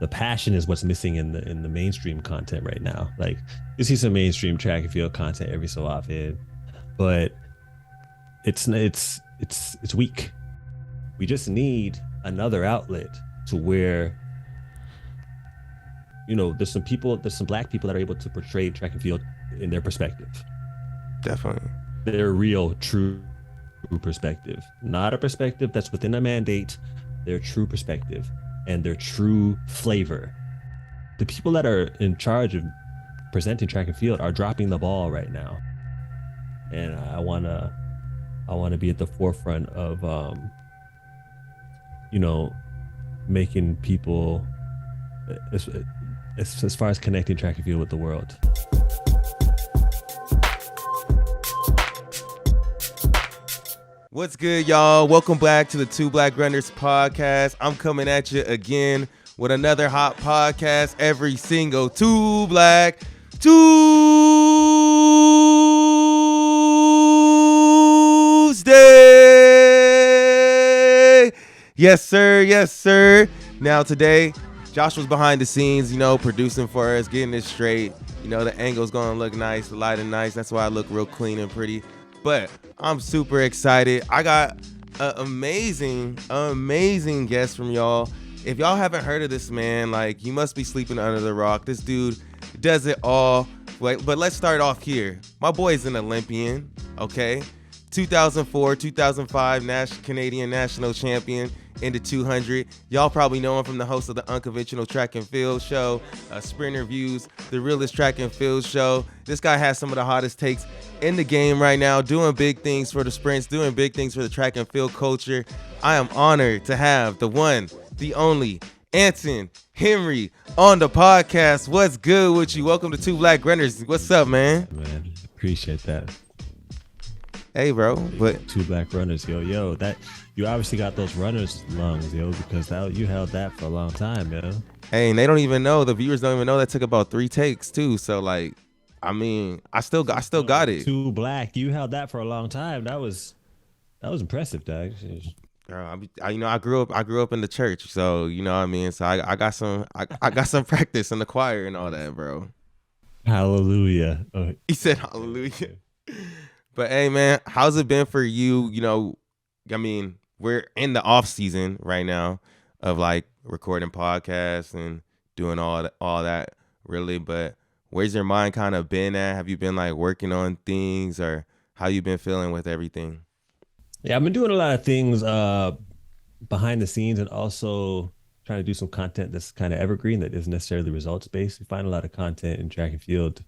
the passion is what's missing in the mainstream content right now. Like you see some mainstream track and field content every so often, but it's weak. We just need another outlet to where there's some black people that are able to portray track and field in their perspective, Definitely. their real true perspective, not a perspective that's within a mandate, their true perspective and their true flavor. The people that are in charge of presenting track and field are dropping the ball right now, and I want to be at the forefront of you know making people as far as connecting track and field with the world. What's good, y'all? Welcome back to the Two Black Runners podcast. I'm coming at you again with another hot podcast every single Tuesday. Yes, sir. Yes, sir. Now today, Josh was behind the scenes, producing for us, getting this straight. The angle's gonna look nice, the lighting nice. That's why I look real clean and pretty. But I'm super excited. I got an amazing guest from y'all. If y'all haven't heard of this man, like, you must be sleeping under the rock. This dude does it all. But let's start off here. My boy's an Olympian, okay? 2004, 2005 Canadian national champion in the 200. Y'all probably know him from the host of the Unconventional Track and Field Show, Sprinter Views, the realest track and field show. This guy has some of the hottest takes in the game right now, doing big things for the sprints, doing big things for the track and field culture. I am honored to have the one, the only, Anson Henry on the podcast. What's good with you? Welcome to Two Black Runners. What's up, man? Man, appreciate that. Hey, bro. But Two Black Runners, yo, that you obviously got those runners lungs, yo, because you held that for a long time, yo. Hey, and they don't even know, the viewers don't even know that took about 3 takes too. So, like, I mean, I still got it. Two Black, you held that for a long time. That was impressive, dog. Girl, I grew up in the church, so you know what I mean. So I got some practice in the choir and all that, bro. Hallelujah. Oh. He said hallelujah. But hey, man, how's it been for you? I mean, we're in the off season right now of like recording podcasts and doing all that really. But where's your mind kind of been at? Have you been like working on things, or how you been feeling with everything? Yeah, I've been doing a lot of things behind the scenes, and also trying to do some content that's kind of evergreen, that isn't necessarily results based. You find a lot of content in track and field,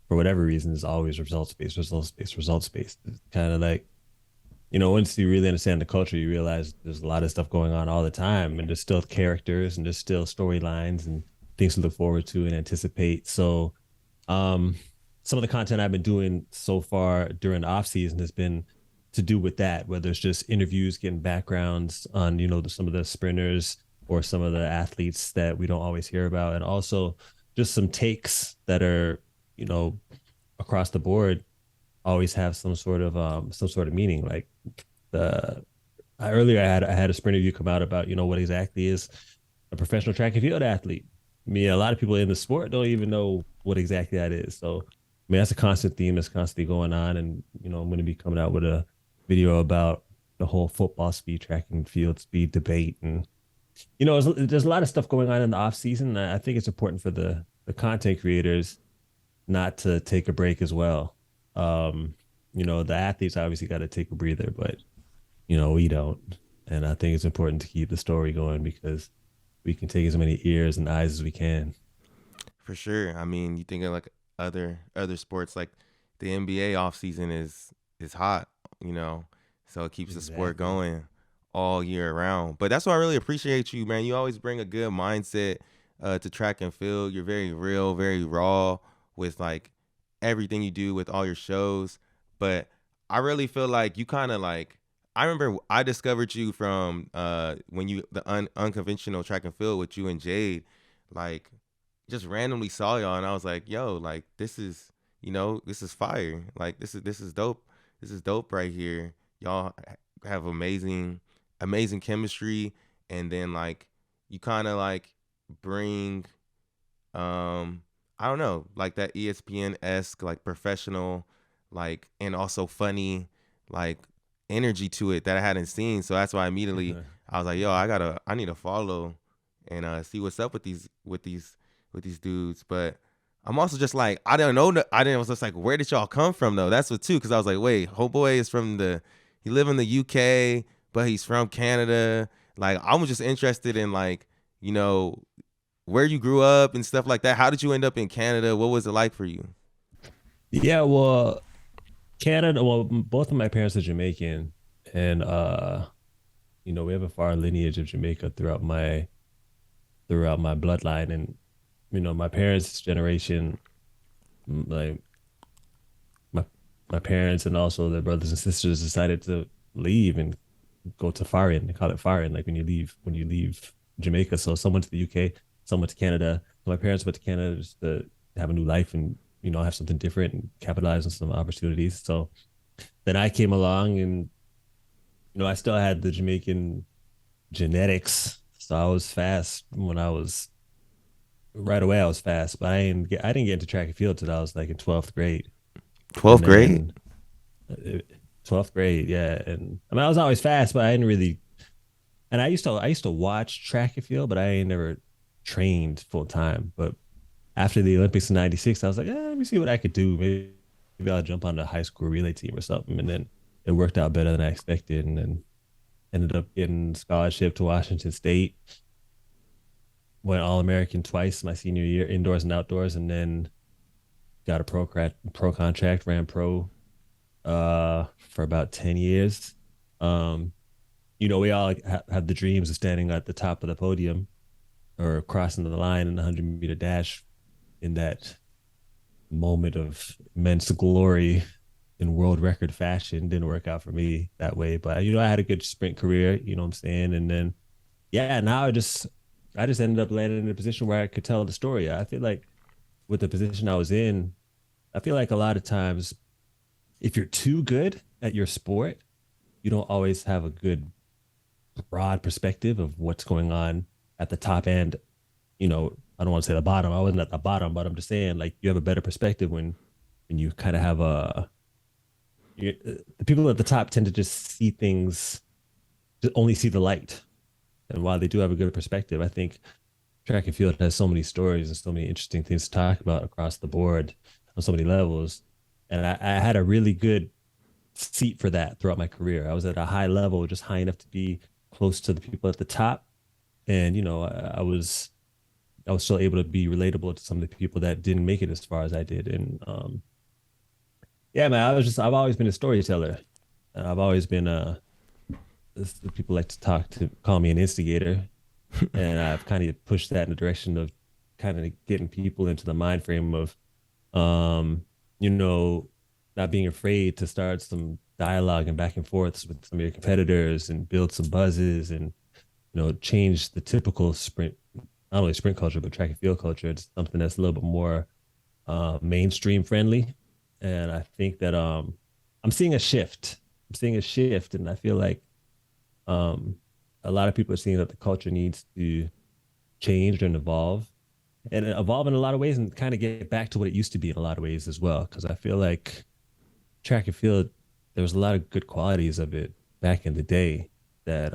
for whatever reason, is always results based. It's kind of like, once you really understand the culture, you realize there's a lot of stuff going on all the time, and there's still characters and there's still storylines and things to look forward to and anticipate. So some of the content I've been doing so far during the off season has been to do with that, whether it's just interviews, getting backgrounds on, some of the sprinters or some of the athletes that we don't always hear about. And also just some takes that are, across the board, always have some sort of meaning. Like earlier I had a sprint review come out about, what exactly is a professional track and field athlete. I mean, a lot of people in the sport don't even know what exactly that is. So, I mean, that's a constant theme that's constantly going on. And, I'm going to be coming out with a video about the whole football speed, track and field speed debate. And, there's a lot of stuff going on in the off season. I think it's important for the content creators not to take a break as well. The athletes obviously got to take a breather, but, we don't. And I think it's important to keep the story going, because we can take as many ears and eyes as we can. For sure. I mean, you think of like other sports, like the NBA offseason is hot, so it keeps the sport going all year round. But that's why I really appreciate you, man. You always bring a good mindset to track and field. You're very real, very raw with like everything you do with all your shows. But I really feel like you kind of like, I remember I discovered you from when the unconventional track and field with you and Jade, like just randomly saw y'all, and I was like, yo, like this is fire. Like this is dope. This is dope right here. Y'all have amazing chemistry, and then like you kind of like bring I don't know, like that ESPN esque, like professional, like and also funny, like energy to it that I hadn't seen. So that's why immediately I was like, yo, I need to follow and see what's up with these dudes. But I'm also just like, I don't know. I didn't I was just like, where did y'all come from though? That's what too, because I was like, wait, homeboy is from he live in the UK, but he's from Canada. Like I was just interested in like, you know, where you grew up and stuff like that. How did you end up in Canada? What was it like for you? Yeah, well, Canada, well, both of my parents are Jamaican, and we have a far lineage of Jamaica throughout my bloodline, and my parents' generation, like my my parents and also their brothers and sisters decided to leave and go to foreign. They call it foreign, like when you leave Jamaica. So someone to the UK, someone to Canada. So my parents went to Canada just to have a new life and have something different and capitalize on some opportunities. So then I came along and I still had the Jamaican genetics. So I was fast when I was right away. I was fast, but I didn't get into track and field till I was like in 12th grade. And 12th grade? then 12th grade, yeah. And I mean, I was always fast, but I didn't really. And I used to watch track and field, but I ain't never trained full time. But after the Olympics in '96, I was like, let me see what I could do. Maybe I'll jump on the high school relay team or something. And then it worked out better than I expected. And then ended up getting scholarship to Washington State. Went All American twice my senior year, indoors and outdoors, and then got a pro contract, ran pro for about 10 years. Um, we all have the dreams of standing at the top of the podium or crossing the line in the 100-meter dash in that moment of immense glory in world record fashion. Didn't work out for me that way, but I had a good sprint career, you know what I'm saying? And then yeah, now I just ended up landing in a position where I could tell the story. I feel like with the position I was in, I feel like a lot of times if you're too good at your sport, you don't always have a good broad perspective of what's going on at the top end. I don't want to say the bottom. I wasn't at the bottom, but I'm just saying like you have a better perspective when you kind of have the people at the top tend to just see things, just only see the light. And while they do have a good perspective, I think track and field has so many stories and so many interesting things to talk about across the board on so many levels. And I had a really good seat for that throughout my career. I was at a high level, just high enough to be close to the people at the top. And, I was still able to be relatable to some of the people that didn't make it as far as I did. And yeah, man, I've always been a storyteller. And I've always been people like to call me an instigator. And I've kind of pushed that in the direction of kind of getting people into the mind frame of um, you know, not being afraid to start some dialogue and back and forths with some of your competitors and build some buzzes and change the typical sprint, not only sprint culture but track and field culture. It's something that's a little bit more mainstream friendly, and I think that I'm seeing a shift. I'm seeing a shift, and I feel like um, a lot of people are seeing that the culture needs to change and evolve in a lot of ways, and kind of get back to what it used to be in a lot of ways as well. Because I feel like track and field, there was a lot of good qualities of it back in the day that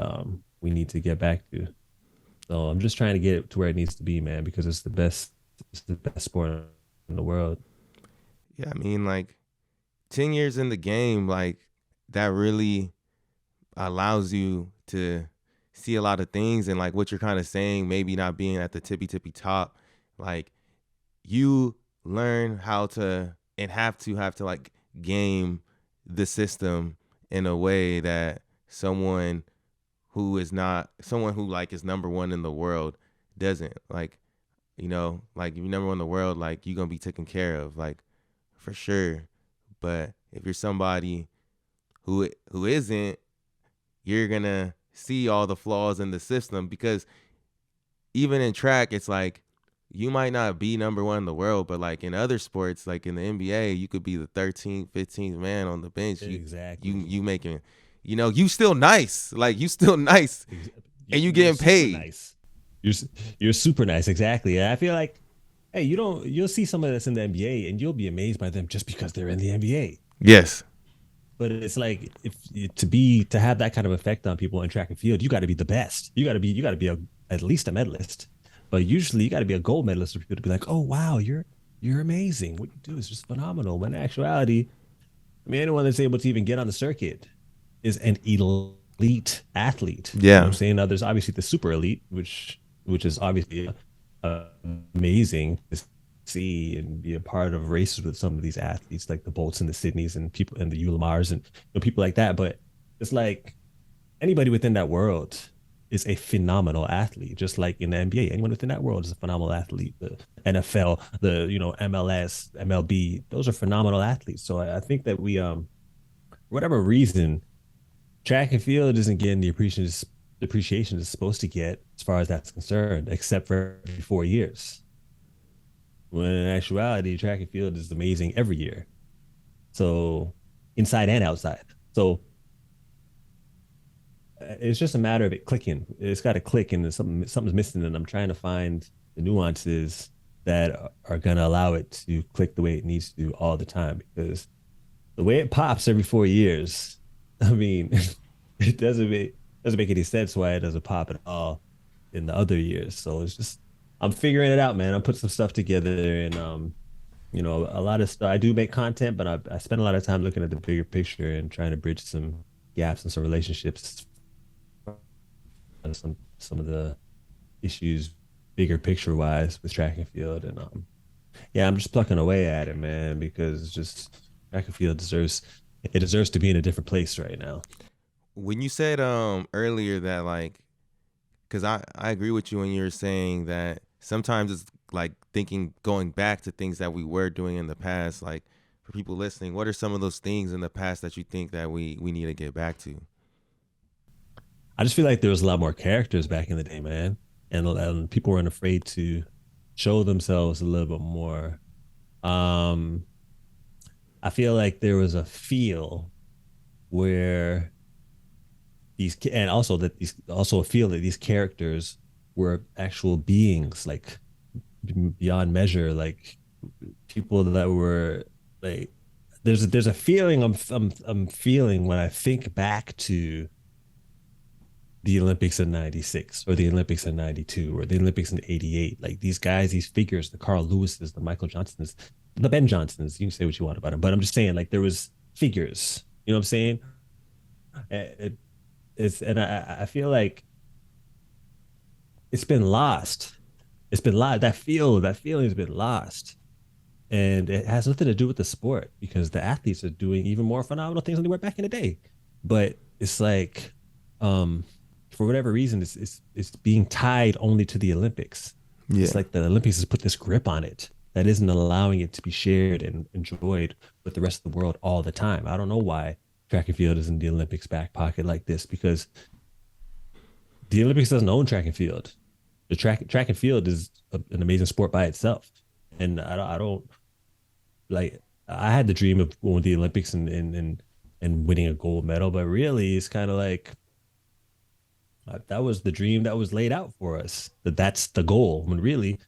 we need to get back to. So I'm just trying to get it to where it needs to be, man, because it's the best. It's the best sport in the world. Yeah, I mean, like 10 years in the game, like that really allows you to see a lot of things. And like what you're kind of saying, maybe not being at the tippy top, like you learn how to and have to like game the system in a way that someone who like is number one in the world doesn't. Like, like if you're number one in the world, like you're gonna be taken care of, like for sure. But if you're somebody who isn't, you're gonna see all the flaws in the system, because even in track, it's like you might not be number one in the world, but like in other sports, like in the NBA, you could be the 13th, 15th man on the bench. Exactly. You making, you still nice, like you still nice, and you You're getting super paid. nice. You're you're super nice, exactly. And I feel like, hey, you'll see some of this in the NBA, and you'll be amazed by them just because they're in the NBA. Yes. But it's like if to have that kind of effect on people in track and field, you got to be the best. You got to be at least a medalist. But usually, you got to be a gold medalist for people to be like, "Oh wow, you're amazing. What you do is just phenomenal." When in actuality, I mean, anyone that's able to even get on the circuit is an elite athlete. You know what I'm Yeah. saying? Now, there's obviously the super elite, which is obviously amazing to see and be a part of races with some of these athletes, like the Bolts and the Sydneys and people and the Ulamars and people like that. But it's like anybody within that world is a phenomenal athlete, just like in the NBA. Anyone within that world is a phenomenal athlete. The NFL, the MLS, MLB, those are phenomenal athletes. So I think that for whatever reason, track and field isn't getting the appreciation it's supposed to get as far as that's concerned, except for every 4 years. When in actuality, track and field is amazing every year. So inside and outside. So it's just a matter of it clicking. It's got to click, and something's missing, and I'm trying to find the nuances that are going to allow it to click the way it needs to all the time. Because the way it pops every 4 years, I mean, it doesn't make any sense why it doesn't pop at all in the other years. So it's just I'm figuring it out, man. I'm putting some stuff together, and a lot of stuff. I do make content, but I spend a lot of time looking at the bigger picture and trying to bridge some gaps and some relationships, some of the issues, bigger picture wise with track and field. And yeah, I'm just plucking away at it, man, because it's just track and field deserves to be in a different place right now. When you said earlier that like, because I agree with you when you were saying that sometimes it's like thinking going back to things that we were doing in the past. Like for people listening, what are some of those things in the past that you think that we need to get back to? I just feel like there was a lot more characters back in the day, man, and people weren't afraid to show themselves a little bit more. Um, I feel like there was a feel where and also that these also a feel that these characters were actual beings, like beyond measure, like people that were like there's a feeling I'm feeling when I think back to the Olympics in '96 or the Olympics in '92 or the Olympics in '88. Like these guys, these figures, the Carl Lewis's, the Michael Johnsons, the Ben Johnsons. You can say what you want about them, but I'm just saying, like there was figures. You know what I'm saying? It, it's and I feel like it's been lost. It's been lost. That feeling has been lost, and it has nothing to do with the sport because the athletes are doing even more phenomenal things than they were back in the day. But it's like, um, for whatever reason, it's being tied only to the Olympics. It's Yeah. like the Olympics has put this grip on it that isn't allowing it to be shared and enjoyed with the rest of the world all the time. I don't know why track and field is in the Olympics back pocket like this because the Olympics doesn't own track and field. The track and field is an amazing sport by itself, and I don't like. I had the dream of going to the Olympics and winning a gold medal, but really, it's kind of like that was the dream that was laid out for us. That's the goal. When really,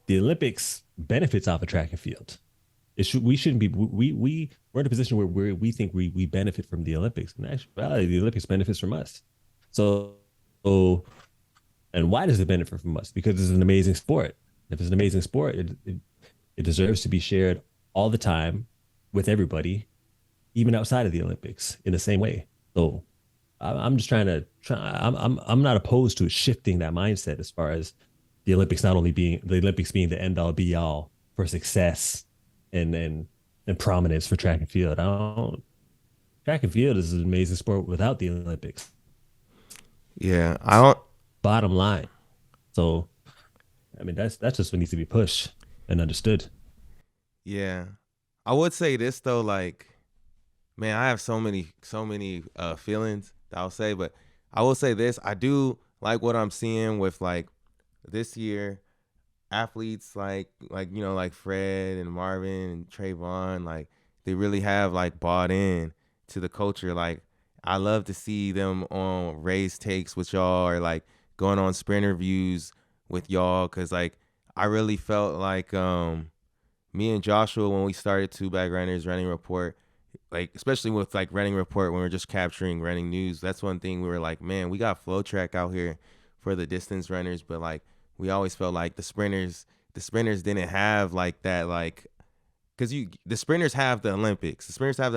the Olympics benefits off of track and field. We shouldn't be we're in a position where we think we benefit from the Olympics. In actuality, the Olympics benefits from us. So, so and why does it benefit from us? Because it's an amazing sport. If it's an amazing sport, it deserves to be shared all the time with everybody, even outside of the Olympics, in the same way. So I'm just I'm not opposed to shifting that mindset as far as the Olympics being the end all be all for success and prominence for track and field. I don't Track and field is an amazing sport without the Olympics. Yeah. I don't. Bottom line. So I mean that's just what needs to be pushed and understood. Yeah. I would say this though, like, man, I have so many feelings that I'll say, but I will say this. I do like what I'm seeing with like this year athletes like like Fred and Marvin and Trayvon, like they really have like bought in to the culture. Like I love to see them on raise takes with y'all or like going on sprint reviews with y'all because like I really felt like me and Joshua when we started Two Bag Runners Running Report, like especially with like Running Report when we're just capturing running news. That's one thing we were like, man, we got Flow Track out here for the distance runners, but like we always felt like the sprinters didn't have like that like because you the sprinters have the Olympics, the sprinters have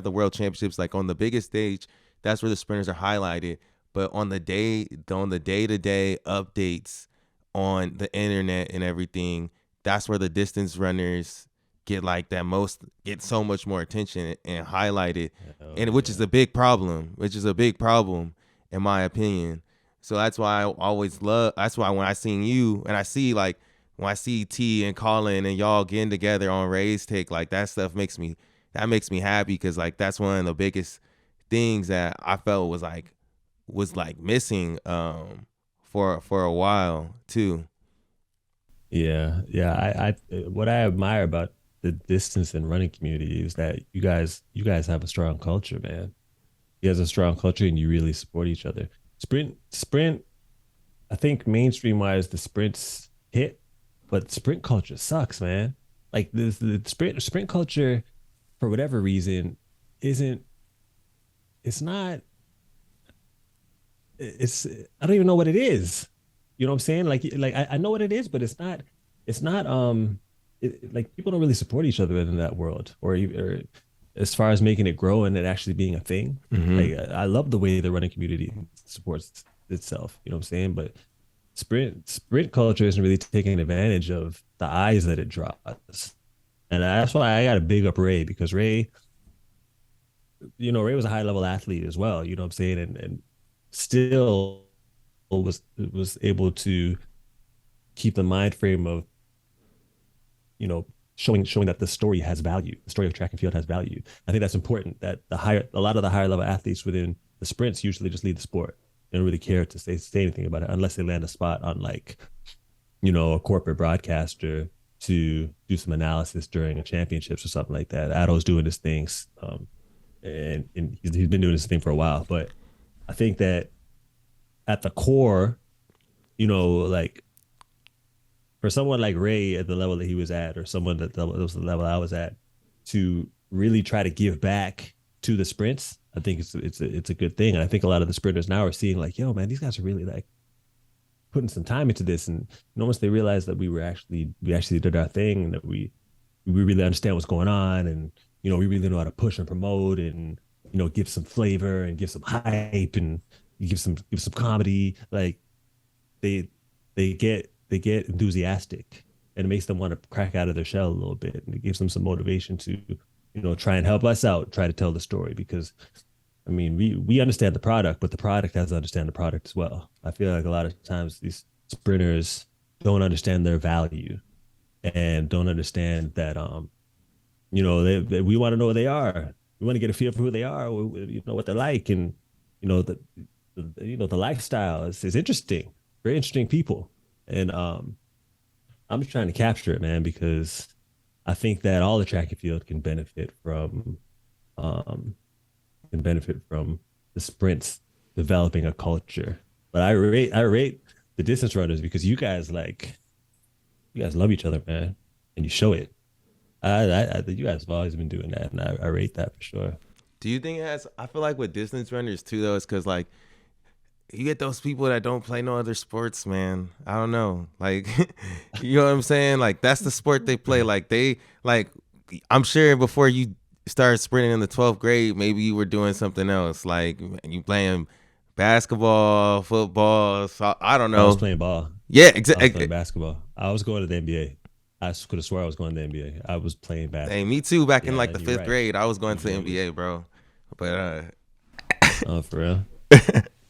the World Championships. Like on the biggest stage, that's where the sprinters are highlighted. But on the day to day updates on the internet and everything, that's where the distance runners get so much more attention and highlighted, Oh and which is yeah. a big problem, in my opinion. So that's why I always love. That's why when I seen you and I see like when I see T and Colin and y'all getting together on Ray's Take, like that makes me happy because like that's one of the biggest things that I felt was like missing for a while too. Yeah, yeah. What I admire about the distance and running community is that you guys have a strong culture, man. You guys have a strong culture and you really support each other. Sprint. I think mainstream wise, the sprints hit, but sprint culture sucks, man. Like the sprint culture, for whatever reason, isn't. It's not. It's. I don't even know what it is. You know what I'm saying? Like I know what it is, but it's not. It's not. Like people don't really support each other in that world, or as far as making it grow and it actually being a thing. Mm-hmm. Like I love the way the running community supports itself. You know what I'm saying? But sprint culture isn't really taking advantage of the eyes that it draws. And that's why I got to big up Ray because Ray was a high level athlete as well. You know what I'm saying? And still was able to keep the mind frame of showing that the story has value. The story of track and field has value. I think that's important. That a lot of the higher level athletes within the sprints usually just lead the sport. They don't really care to say anything about it unless they land a spot on like a corporate broadcaster to do some analysis during a championships or something like that. Addo's doing his things, and he's been doing this thing for a while. But I think that at the core, like for someone like Ray at the level that he was at, or someone that was the level I was at, to really try to give back to the sprints, I think it's a good thing. And I think a lot of the sprinters now are seeing like, yo, man, these guys are really like putting some time into this, and once they realized that we actually did our thing, and that we really understand what's going on, and we really know how to push and promote, and give some flavor and give some hype, and you give some comedy, like they they get enthusiastic, and it makes them want to crack out of their shell a little bit, and it gives them some motivation to try and help us out, try to tell the story. Because I mean, we understand the product, but the product has to understand the product as well. I feel like a lot of times these sprinters don't understand their value, and don't understand that we want to know who they are. We want to get a feel for who they are, what they're like, and the the lifestyle is interesting, very interesting people, and I'm just trying to capture it, man, because I think that all the track and field um, can benefit from the sprints developing a culture. But I rate the distance runners because you guys love each other, man, and you show it. You guys have always been doing that, and I rate that for sure. Do you think it has? I feel like with distance runners too, though, it's because like you get those people that don't play no other sports, man. I don't know, like you know what I'm saying? Like that's the sport they play. Like I'm sure before you started sprinting in the 12th grade, maybe you were doing something else, like you playing basketball, football. So, I don't I was know. playing ball. Yeah, I was exactly. playing basketball. I was going to the NBA. I could have swore I was going to the NBA. I was playing Hey, basketball. me too. Back in like Yeah, the you're fifth right. grade, I was going to the Yeah, NBA, bro. But oh, for real.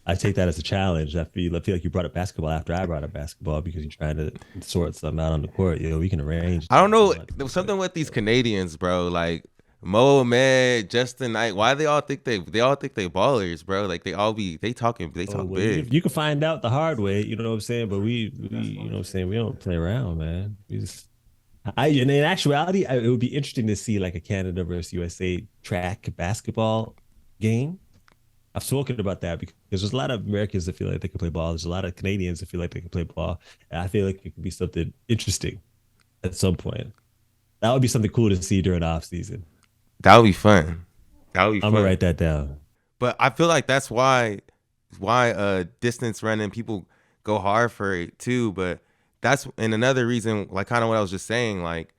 I take that as a challenge. I feel like you brought up basketball after I brought up basketball because you're trying to sort something out on the court. We can arrange I don't that if you know. want There was to, but something with these Canadians, bro. Like Mo, Med, Justin Knight. Why they all think they ballers, bro? Like they oh talk well, you big. can you can find out the hard way. You know what I'm saying? But we you know what I'm saying, we don't play around, man. And in actuality, it would be interesting to see like a Canada versus USA track basketball game. I've spoken about that because there's a lot of Americans that feel like they can play ball. There's a lot of Canadians that feel like they can play ball. And I feel like it could be something interesting at some point. That would be something cool to see during the off season. That would be fun. That would be I'm gonna fun. write that down. But I feel like that's why distance running people go hard for it too. But that's and another reason, like kind of what I was just saying, like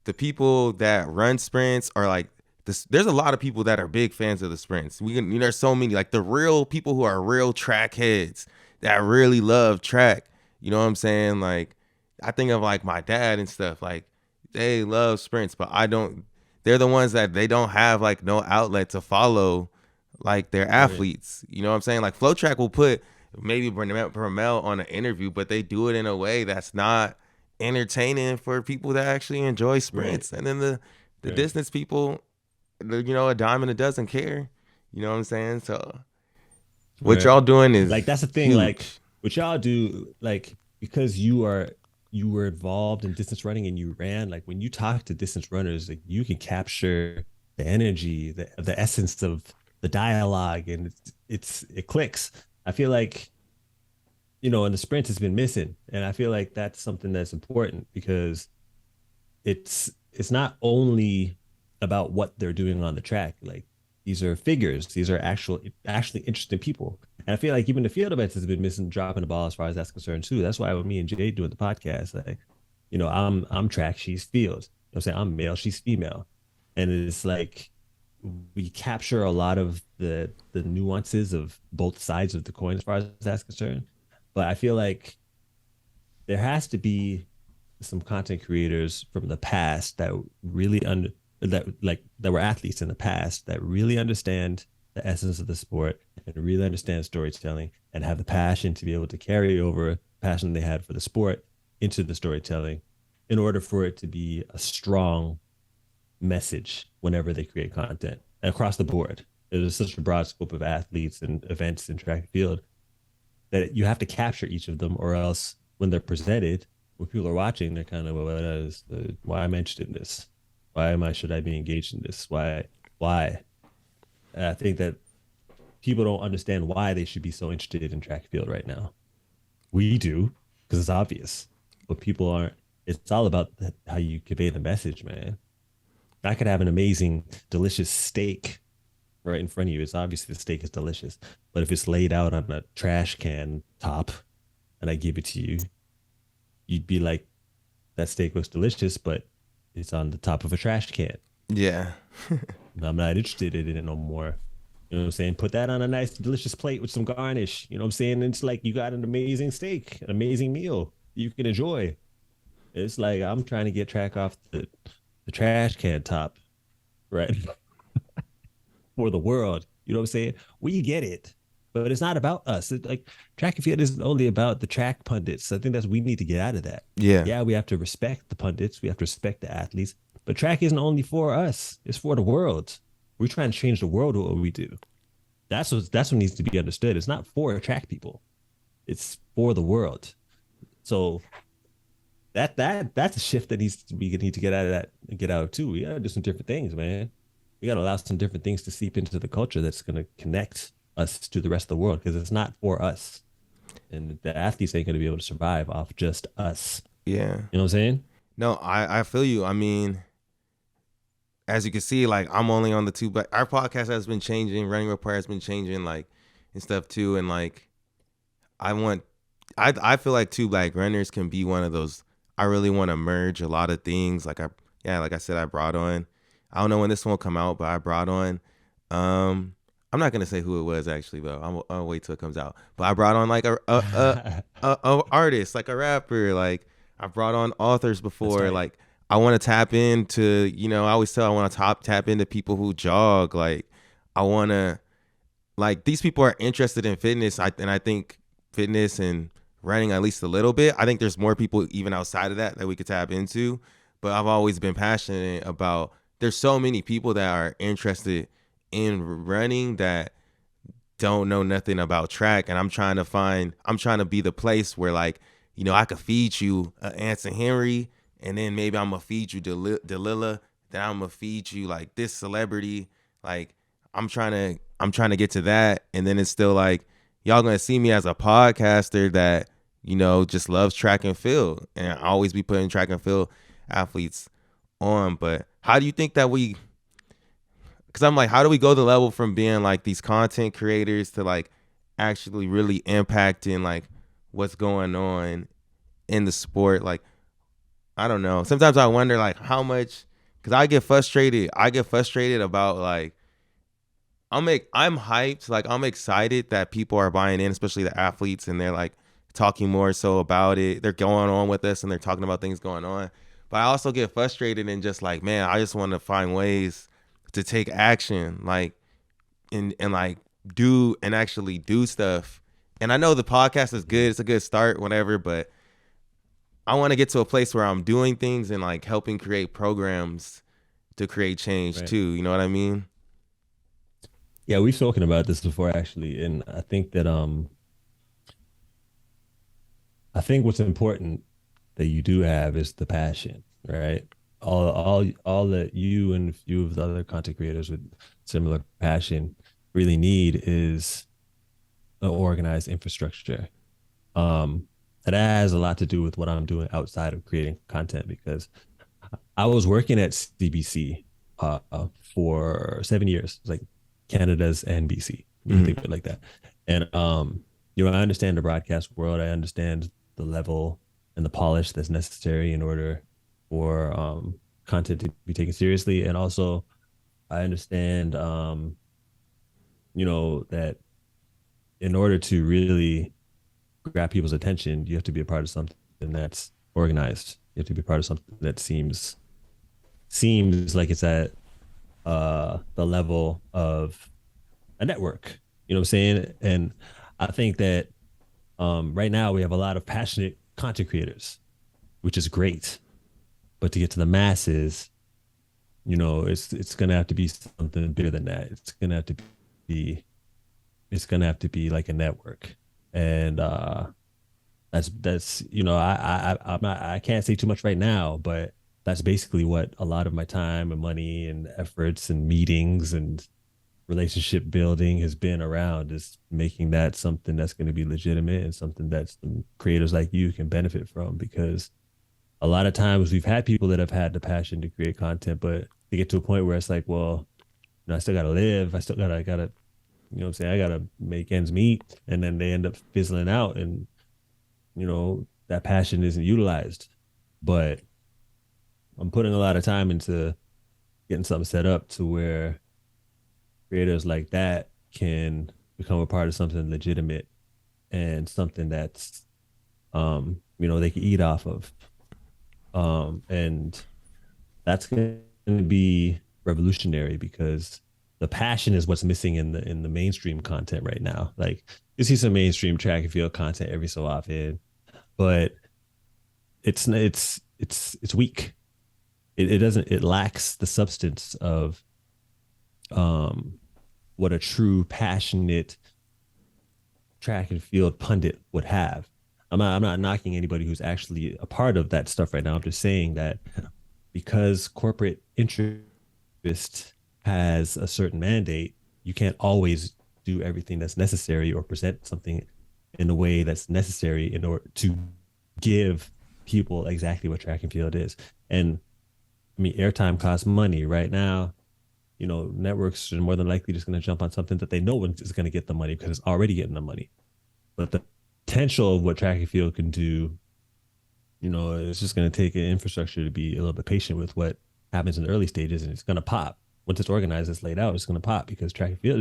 the people that run sprints are like this. There's a lot of people that are big fans of the sprints. There's so many like the real people who are real track heads that really love track. You know what I'm saying? Like I think of like my dad and stuff. Like they love sprints, but I don't. They're the ones that they don't have like no outlet to follow like their Right, athletes. You know what I'm saying? Like Flow Track will put maybe Brunel on an interview, but they do it in a way that's not entertaining for people that actually enjoy right, sprints. And then the right, distance people, a dime and a dozen care. You know what I'm saying? So what right. y'all doing Like is that's the thing. Like huge. what y'all do, like because you were involved in distance running and you ran. Like when you talk to distance runners, like you can capture the energy, the essence of the dialogue, and it clicks. I feel like in the sprint has been missing, and I feel like that's something that's important because it's not only about what they're doing on the track. Like these are figures. These are actually interesting people. And I feel like even the field events has been missing dropping the ball as far as that's concerned too. That's why with me and Jay doing the podcast, like, I'm track, she's field. I'm saying I'm male, she's female. And it's like we capture a lot of the nuances of both sides of the coin as far as that's concerned. But I feel like there has to be some content creators from the past that really that were athletes in the past that really understand the essence of the sport and really understand storytelling and have the passion to be able to carry over passion they had for the sport into the storytelling in order for it to be a strong message whenever they create content across the board. There's such a broad scope of athletes and events in track and field that you have to capture each of them, or else when they're presented, when people are watching, they're kind of, well, why am I interested in this? Why am I should I be engaged in this? Why? And I think that people don't understand why they should be so interested in track and field right now. We do because it's obvious, but people aren't. It's all about how you convey the message, man. I could have an amazing, delicious steak right in front of you. It's obviously the steak is delicious, but if it's laid out on a trash can top and I give it to you, you'd be like, that steak looks delicious, but it's on the top of a trash can. Yeah. I'm not interested in it no more. You know what I'm saying? Put that on a nice, delicious plate with some garnish. You know what I'm saying? It's like you got an amazing steak, an amazing meal you can enjoy. It's like I'm trying to get track off the trash can top, right? For the world. You know what I'm saying? We get it, but it's not about us. Like track and field isn't only about the track pundits. I think that's we need to get out of that. Yeah. Yeah, we have to respect the pundits. We have to respect the athletes. But track isn't only for us. It's for the world. We're trying to change the world with what we do. That's what needs to be understood. It's not for track people. It's for the world. So that's a shift that needs to be need to get out of that and get out of too. We gotta do some different things, man. We gotta allow some different things to seep into the culture that's gonna connect us to the rest of the world because it's not for us. And the athletes ain't gonna be able to survive off just us. Yeah. You know what I'm saying? No, I feel you. I mean, as you can see, like I'm only on the two, but our podcast has been changing. Running Report has been changing, like and stuff too. And like I want, I feel like two black runners can be one of those. I really want to merge a lot of things. Like I said, I brought on. I don't know when this one will come out, but I brought on. Um, I'm not gonna say who it was actually though. I'll wait till it comes out. But I brought on like a artist, like a rapper. Like I brought on authors That's before. tight. Like I want to tap into. I always tell I want to tap into people who jog. Like I want to like these people are interested in fitness. I think fitness and running at least a little bit. I think there's more people even outside of that we could tap into. But I've always been passionate about. There's so many people that are interested in running that don't know nothing about track, and I'm trying to be the place where like I could feed you Anson Henry, and then maybe I'm gonna feed you Delilla, then I'm gonna feed you like this celebrity. Like I'm I'm trying to get to that, and then it's still like y'all gonna see me as a podcaster that just loves track and field, and I always be putting track and field athletes on. But how do you think that we? Because I'm like, how do we go the level from being like these content creators to like actually really impacting like what's going on in the sport? Like, I don't know. Sometimes I wonder like how much, because I get frustrated. I get frustrated about like I'm hyped. Like I'm excited that people are buying in, especially the athletes, and they're like talking more so about it. They're going on with us and they're talking about things going on. But I also get frustrated and just like, man, I just want to find ways to take action, like and like do and actually do stuff. And I know the podcast is good. It's a good start, whatever, but I want to get to a place where I'm doing things and like helping create programs to create change Right. too. You know what I mean? Yeah, we've spoken about this before actually, and I think that I think what's important that you do have is the passion, right? All that you and a few of the other content creators with similar passion really need is an organized infrastructure. Um, and that has a lot to do with what I'm doing outside of creating content because I was working at CBC for 7 years. It's like Canada's NBC. You can Mm-hmm. think of it like that. And I understand the broadcast world. I understand the level and the polish that's necessary in order for content to be taken seriously. And also, I understand, that in order to really grab people's attention, you have to be a part of something that's organized. You have to be a part of something that seems like it's at the level of a network. You know what I'm saying? And I think that right now we have a lot of passionate content creators, which is great. But to get to the masses, it's gonna have to be something bigger than that. Be it's gonna have to be like a network. And that's I can't say too much right now, but that's basically what a lot of my time and money and efforts and meetings and relationship building has been around, is making that something that's going to be legitimate and something that some creators like you can benefit from. Because a lot of times we've had people that have had the passion to create content, but they get to a point where it's like, well, I still gotta live. I gotta, what I'm saying? I gotta make ends meet. And then they end up fizzling out and, that passion isn't utilized. But I'm putting a lot of time into getting something set up to where creators like that can become a part of something legitimate and something that's they can eat off of. And that's going to be revolutionary because the passion is what's missing in the mainstream content right now. Like you see some mainstream track and field content every so often, but it's weak. It lacks the substance of um what a true passionate track and field pundit would have. I'm not knocking anybody who's actually a part of that stuff right now. I'm just saying that because corporate interest has a certain mandate, you can't always do everything that's necessary or present something in a way that's necessary in order to give people exactly what track and field is. And I mean, airtime costs money right now. Networks are more than likely just going to jump on something that they know is going to get the money because it's already getting the money. But the potential of what track and field can do, it's just going to take an infrastructure to be a little bit patient with what happens in the early stages, and it's going to pop. Once it's organized, it's laid out, it's going to pop because track and field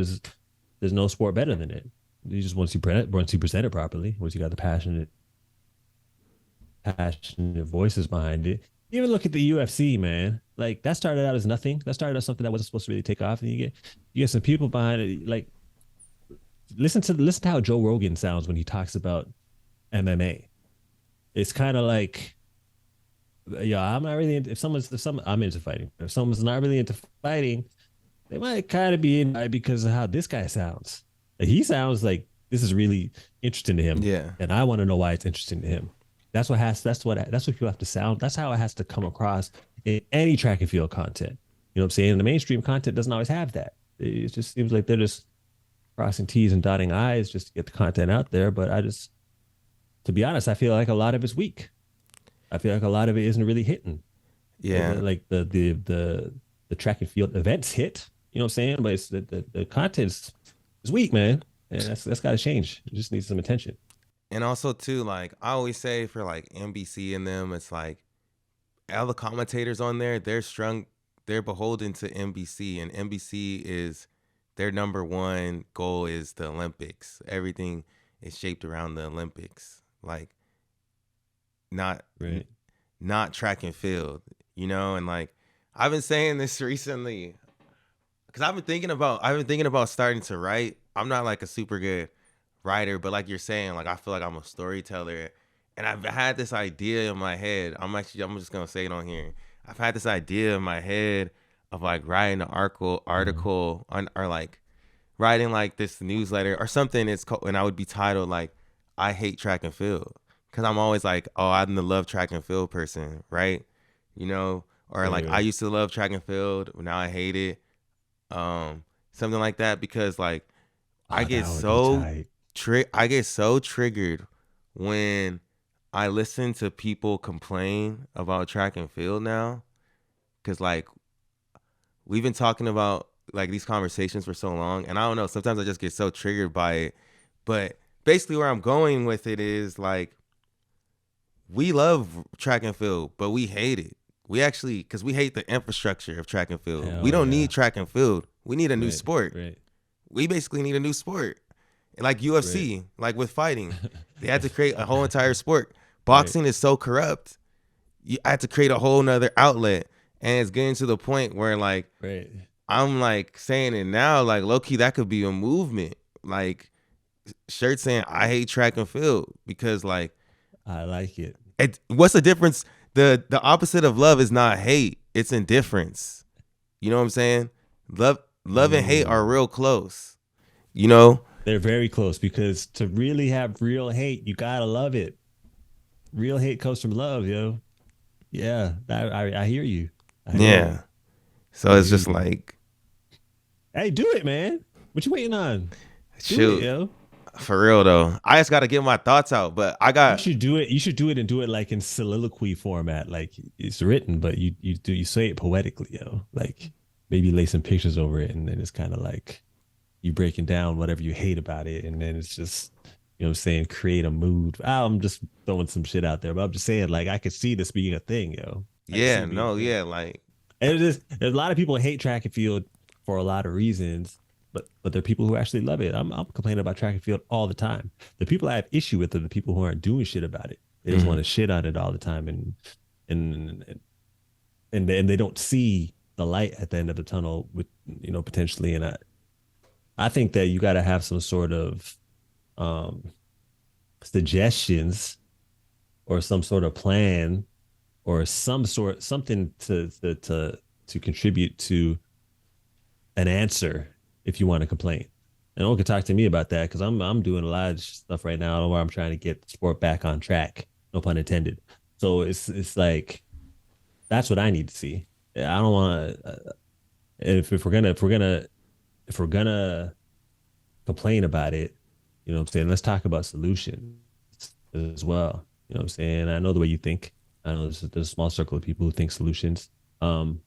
there's no sport better than it. You just once you present it properly, once you got the passionate voices behind it. You even look at the UFC, man. Like that started out as nothing. That started as something that wasn't supposed to really take off, and you get some people behind it. Like listen to how Joe Rogan sounds when he talks about MMA. It's kind of like, yeah, I'm not really into, I'm into fighting. If someone's not really into fighting, they might kind of be in because of how this guy sounds. Like, he sounds like this is really interesting to him, Yeah. and I want to know why it's interesting to him. That's what people have to sound. That's how it has to come across in any track and field content. You know what I'm saying? The mainstream content doesn't always have that. It just seems like they're just crossing T's and dotting I's just to get the content out there. But to be honest, I feel like a lot of it's weak. I feel like a lot of it isn't really hitting. Yeah. Like the track and field events hit. You know what I'm saying? But it's the content is weak, man. And that's got to change. It just needs some attention. And also too, like I always say for like NBC and them, it's like all the commentators on there, they're beholden to NBC, and NBC is their number one goal is the Olympics. Everything is shaped around the Olympics. Like not Right. not track and field, and like I've been saying this recently because I've been thinking about starting to write. I'm not like a super good writer, but like you're saying, like I feel like I'm a storyteller, and I've had this idea in my head. I'm just gonna say it on here. I've had this idea in my head of like writing an Uh-huh. article on, or like writing like this newsletter or something. It's called, and I would be titled like "I hate track and field," because I'm always like, oh, I'm the love track and field person, right? Or Right, like I right. used to love track and field, but now I hate it, something like that, because like I Oh, get that would be so tight. I get so triggered when I listen to people complain about track and field now, because like we've been talking about like these conversations for so long, and I don't know, sometimes I just get so triggered by it. But basically where I'm going with it is like we love track and field, but we hate it. We actually, because we hate the infrastructure of track and field. We Hell don't need yeah. track and field. We need a new Right, sport. right, We basically need a new sport. Like right. UFC, like with fighting, they had to create a whole entire sport. Right, Boxing is so corrupt. I had to create a whole nother outlet. And it's getting to the point where like right. I'm like saying it now, like low key, that could be a movement. Like shirt saying I hate track and field, because like I like it. what's the difference? The opposite of love is not hate, it's indifference. You know what I'm saying? Love and hate are Mm. real close. You know? They're very close because to really have real hate, you gotta love it. Real hate comes from love, yo. Yeah, I hear you. I hear you. Yeah. So I it's hear just you. like, Hey, do it, man. What you waiting on? Do it, shoot, yo. for real though. I just gotta get my thoughts out. But I You got should do it. You should do it and do it like in soliloquy format. Like it's written, but you say it poetically, yo. Like maybe lay some pictures over it, and then it's kind of like you breaking down whatever you hate about it, and then it's just you know what I'm saying, create a mood. I'm just throwing some shit out there, but I'm just saying like I could see this being a thing, yo. I could see yeah, it being a no, thing. yeah, like And it is there's a lot of people hate track and field for a lot of reasons, but there are people who actually love it. I'm complaining about track and field all the time. The people I have issue with are the people who aren't doing shit about it. They just want mhm. to shit on it all the time, and and they don't see the light at the end of the tunnel with potentially. And I think that you got to have some sort of um suggestions or some sort of plan or something to contribute to an answer if you want to complain. And no one can talk to me about that because I'm doing a lot of stuff right now where I'm trying to get the sport back on track. No pun intended. So it's like that's what I need to see. I don't want to. If we're gonna complain about it, you know what I'm saying. Let's talk about solutions as well. You know what I'm saying. I know the way you think. I know there's a small circle of people who think solutions. Um,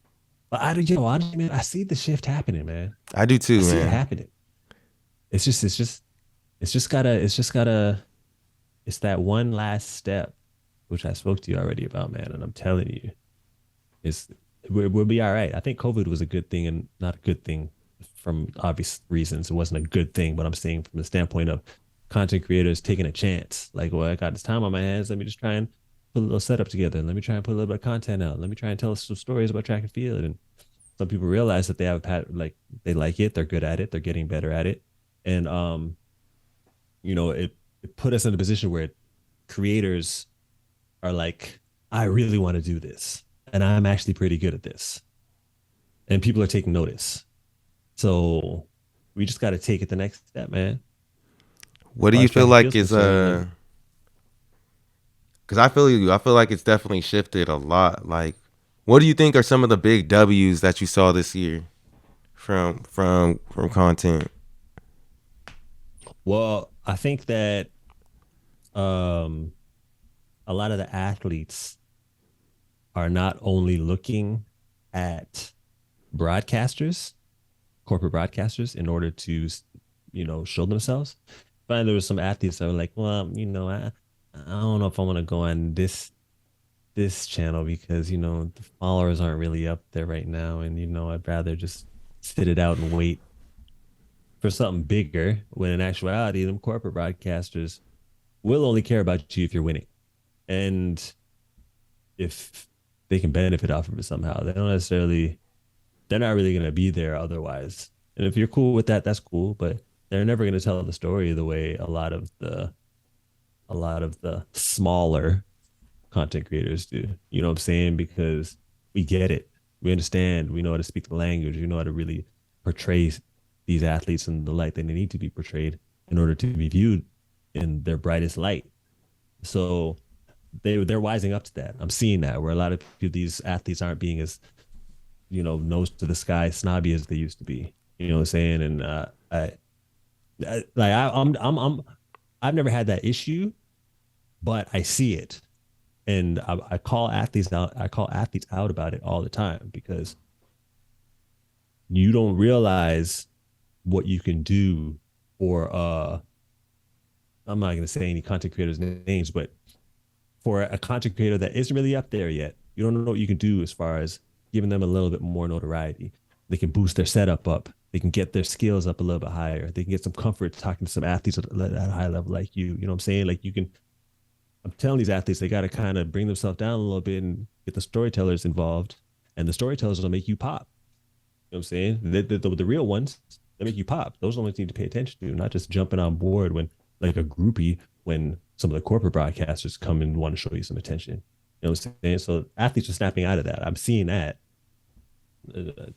but honestly, man, I see the shift happening, man. I do I too, see it man. happening. It's that one last step, which I spoke to you already about, man. And I'm telling you, it's we'll be all right. I think COVID was a good thing and not a good thing from obvious reasons. It wasn't a good thing, but I'm saying from the standpoint of content creators taking a chance. Like, well, I got this time on my hands. Let me just try and put a little setup together. Let me try and put a little bit of content out. Let me try and tell some stories about track and field. And some people realize that they have had like they like it, they're good at it, they're getting better at it. And it put us in a position where creators are like, I really want to do this. And I'm actually pretty good at this. And people are taking notice. So we just got to take it the next step, man. As What do far you as feel track and like field's is concerned, let me. because I feel you. I feel like it's definitely shifted a lot. Like, what do you think are some of the big W's that you saw this year from content? Well, I think that um, a lot of the athletes are not only looking at broadcasters, corporate broadcasters, in order to, show themselves. But there was some athletes that were like, well, I don't know if I want to go on this channel because the followers aren't really up there right now, and I'd rather just sit it out and wait for something bigger. When in actuality, them corporate broadcasters will only care about you if you're winning, and if they can benefit off of it somehow. They're not really going to be there otherwise. And if you're cool with that, that's cool. But they're never going to tell the story the way a lot of the smaller content creators do. You know what I'm saying? Because we get it, we understand, we know how to speak the language, we know how to really portray these athletes in the light that they need to be portrayed in order to be viewed in their brightest light. So they're wising up to that. I'm seeing that where a lot of these athletes aren't being as nose to the sky snobby as they used to be. You know what I'm saying? And I've never had that issue, but I see it, and I call athletes out. I call athletes out about it all the time because you don't realize what you can do. Or I'm not going to say any content creators' names, but for a content creator that isn't really up there yet, you don't know what you can do as far as giving them a little bit more notoriety. They can boost their setup up. They can get their skills up a little bit higher. They can get some comfort talking to some athletes at a high level like you. You know what I'm saying? Like you can. I'm telling these athletes they got to kind of bring themselves down a little bit and get the storytellers involved, and the storytellers will make you pop. You know what I'm saying? The real ones that make you pop. Those are the ones you need to pay attention to, not just jumping on board when like a groupie when some of the corporate broadcasters come and want to show you some attention. You know what I'm saying? So athletes are snapping out of that. I'm seeing that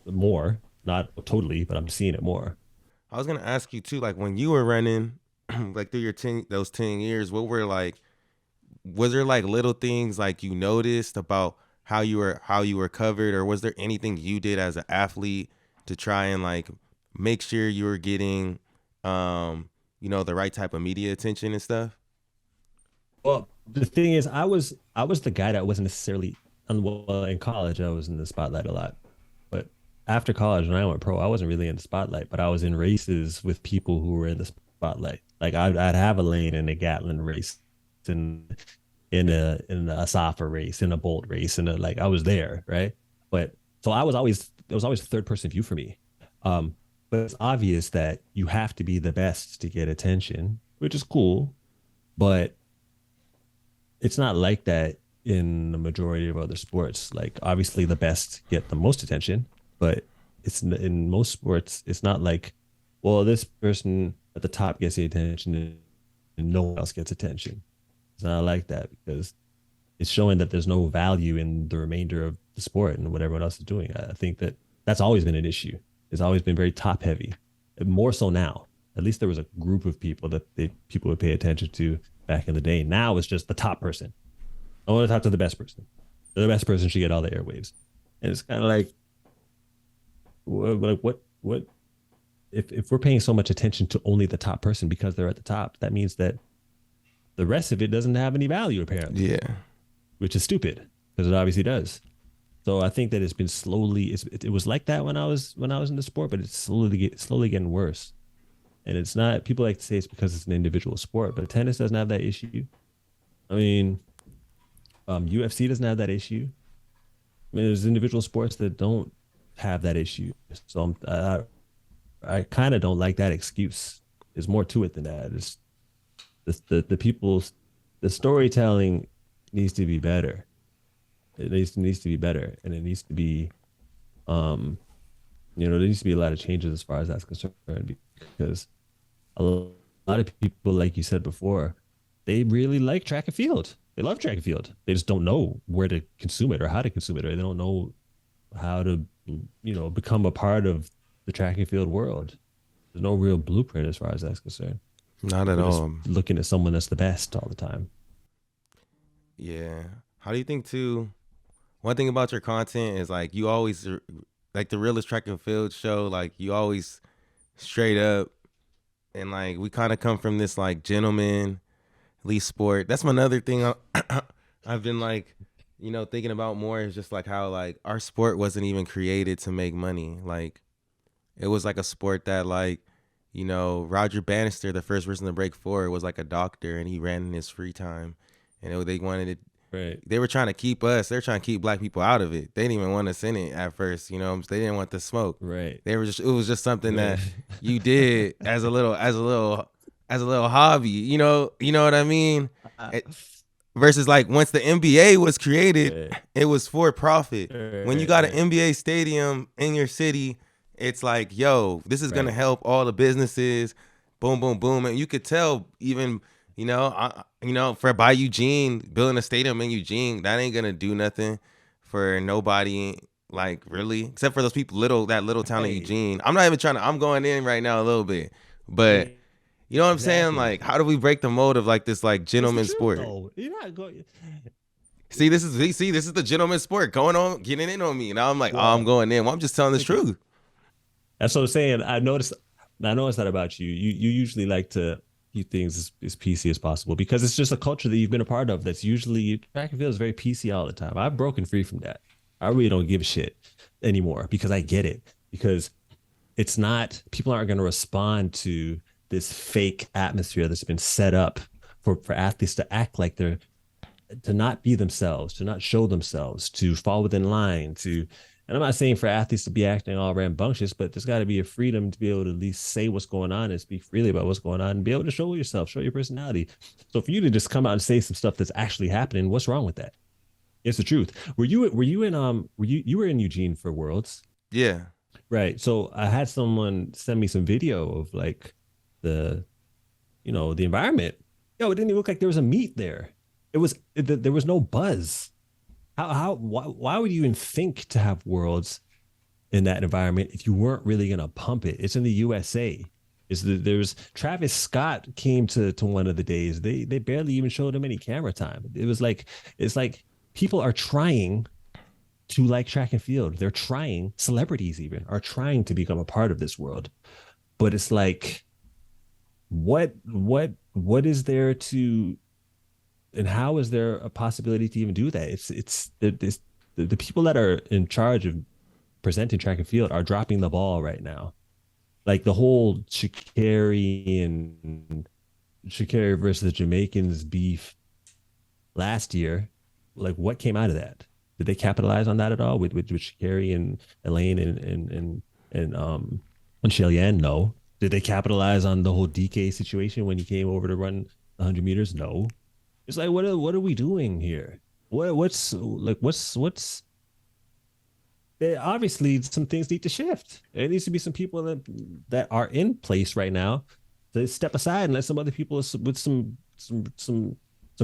more, not totally, but I'm seeing it more. I was gonna ask you too, like when you were running, like through your those 10 years, what were like was there like little things like you noticed about how you were covered, or was there anything you did as an athlete to try and like make sure you were getting the right type of media attention and stuff? Well, the thing is, I was the guy that wasn't necessarily well in college. I was in the spotlight a lot, but after college, when I went pro, I wasn't really in the spotlight. But I was in races with people who were in the spotlight. Like I'd have a lane in a Gatlin race, and in a Safa race, in a Bolt race, and like I was there, right? But so I was always it was always third person view for me. Um, but it's obvious that you have to be the best to get attention, which is cool. But it's not like that in the majority of other sports. Like obviously the best get the most attention, but it's in most sports, it's not like, well, this person at the top gets the attention and no one else gets attention. It's not like that because it's showing that there's no value in the remainder of the sport and what everyone else is doing. I think that that's always been an issue. It's always been very top heavy, more so now. At least there was a group of people that people would pay attention to back in the day. Now it's just the top person. I want to talk to the best person. The best person should get all the airwaves. And it's kind of like what if we're paying so much attention to only the top person because they're at the top, that means that the rest of it doesn't have any value apparently, Yeah. which is stupid because it obviously does. So I think that it's been slowly. It was like that when I was in the sport, but it's slowly getting worse. And it's not. People like to say it's because it's an individual sport, but tennis doesn't have that issue. I mean, UFC doesn't have that issue. I mean, there's individual sports that don't have that issue. So I kind of don't like that excuse. There's more to it than that. It's the people's the storytelling needs to be better. It needs to be better, and it needs to be um there needs to be a lot of changes as far as that's concerned because a lot of people, like you said before, they really like track and field. They love track and field. They just don't know where to consume it or how to consume it, or they don't know how to become a part of the track and field world. There's no real blueprint as far as that's concerned. Not at We're just all. looking at someone that's the best all the time. Yeah. How do you think too? One thing about your content is like you always like the realest track and field show. Like you always straight up. and like we kind of come from this like gentlemanly sport. That's another thing I've been like, thinking about more is just like how like our sport wasn't even created to make money. Like it was like a sport that like, Roger Bannister, the first person to break four, was like a doctor and he ran in his free time, and they wanted it. Right. They were trying to keep us. They're trying to keep black people out of it. They didn't even want us in it at first. They didn't want the smoke. Right. They were just. It was just something Right. that you did as a little hobby. You know what I mean? It, versus like once the NBA was created, Right. it was for profit. When you got an Right. NBA stadium in your city, it's like, yo, this is gonna Right. help all the businesses. Boom, boom, boom, and you could tell even for by Eugene building a stadium in Eugene, that ain't gonna do nothing for nobody. Like really, except for those people, that little town of Hey. Eugene. I'm not even trying to. I'm going in right now a little bit, but you know what I'm saying? Exactly. Like, how do we break the mold of like this like It's the gentleman truth, sport? though. You're not going. See, this is the gentleman sport going on, getting in on me. Now I'm like, oh, I'm Well, going in. Well, I'm just telling the okay. truth. That's what I'm saying. I noticed that about you. You usually like to keep things as PC as possible because it's just a culture that you've been a part of. That's usually track and field is very PC all the time. I've broken free from that. I really don't give a shit anymore because I get it. Because it's not people aren't going to respond to this fake atmosphere that's been set up for athletes to act like they're to not be themselves, to not show themselves, to fall within line, to and I'm not saying for athletes to be acting all rambunctious, but there's got to be a freedom to be able to at least say what's going on and speak freely about what's going on and be able to show yourself, show your personality. So for you to just come out and say some stuff that's actually happening, what's wrong with that? It's the truth. You were in Eugene for Worlds? Yeah. Right. So I had someone send me some video of like the the environment. Yo, it didn't even look like there was a meet there. There was no buzz. Why would you even think to have worlds in that environment if you weren't really gonna pump it? It's in the USA. There's Travis Scott came to one of the days. They barely even showed him any camera time. It's like people are trying to like track and field. They're trying, celebrities even are trying to become a part of this world. But it's like, what is there to and how is there a possibility to even do that? The people that are in charge of presenting track and field are dropping the ball right now. Like the whole Sha'carri versus the Jamaicans beef last year. Like what came out of that? Did they capitalize on that at all with Sha'carri and Elaine and Cheyenne? No. Did they capitalize on the whole DK situation when he came over to run 100 meters? No. It's like what are we doing here? What's obviously some things need to shift. There needs to be some people that are in place right now to step aside and let some other people with some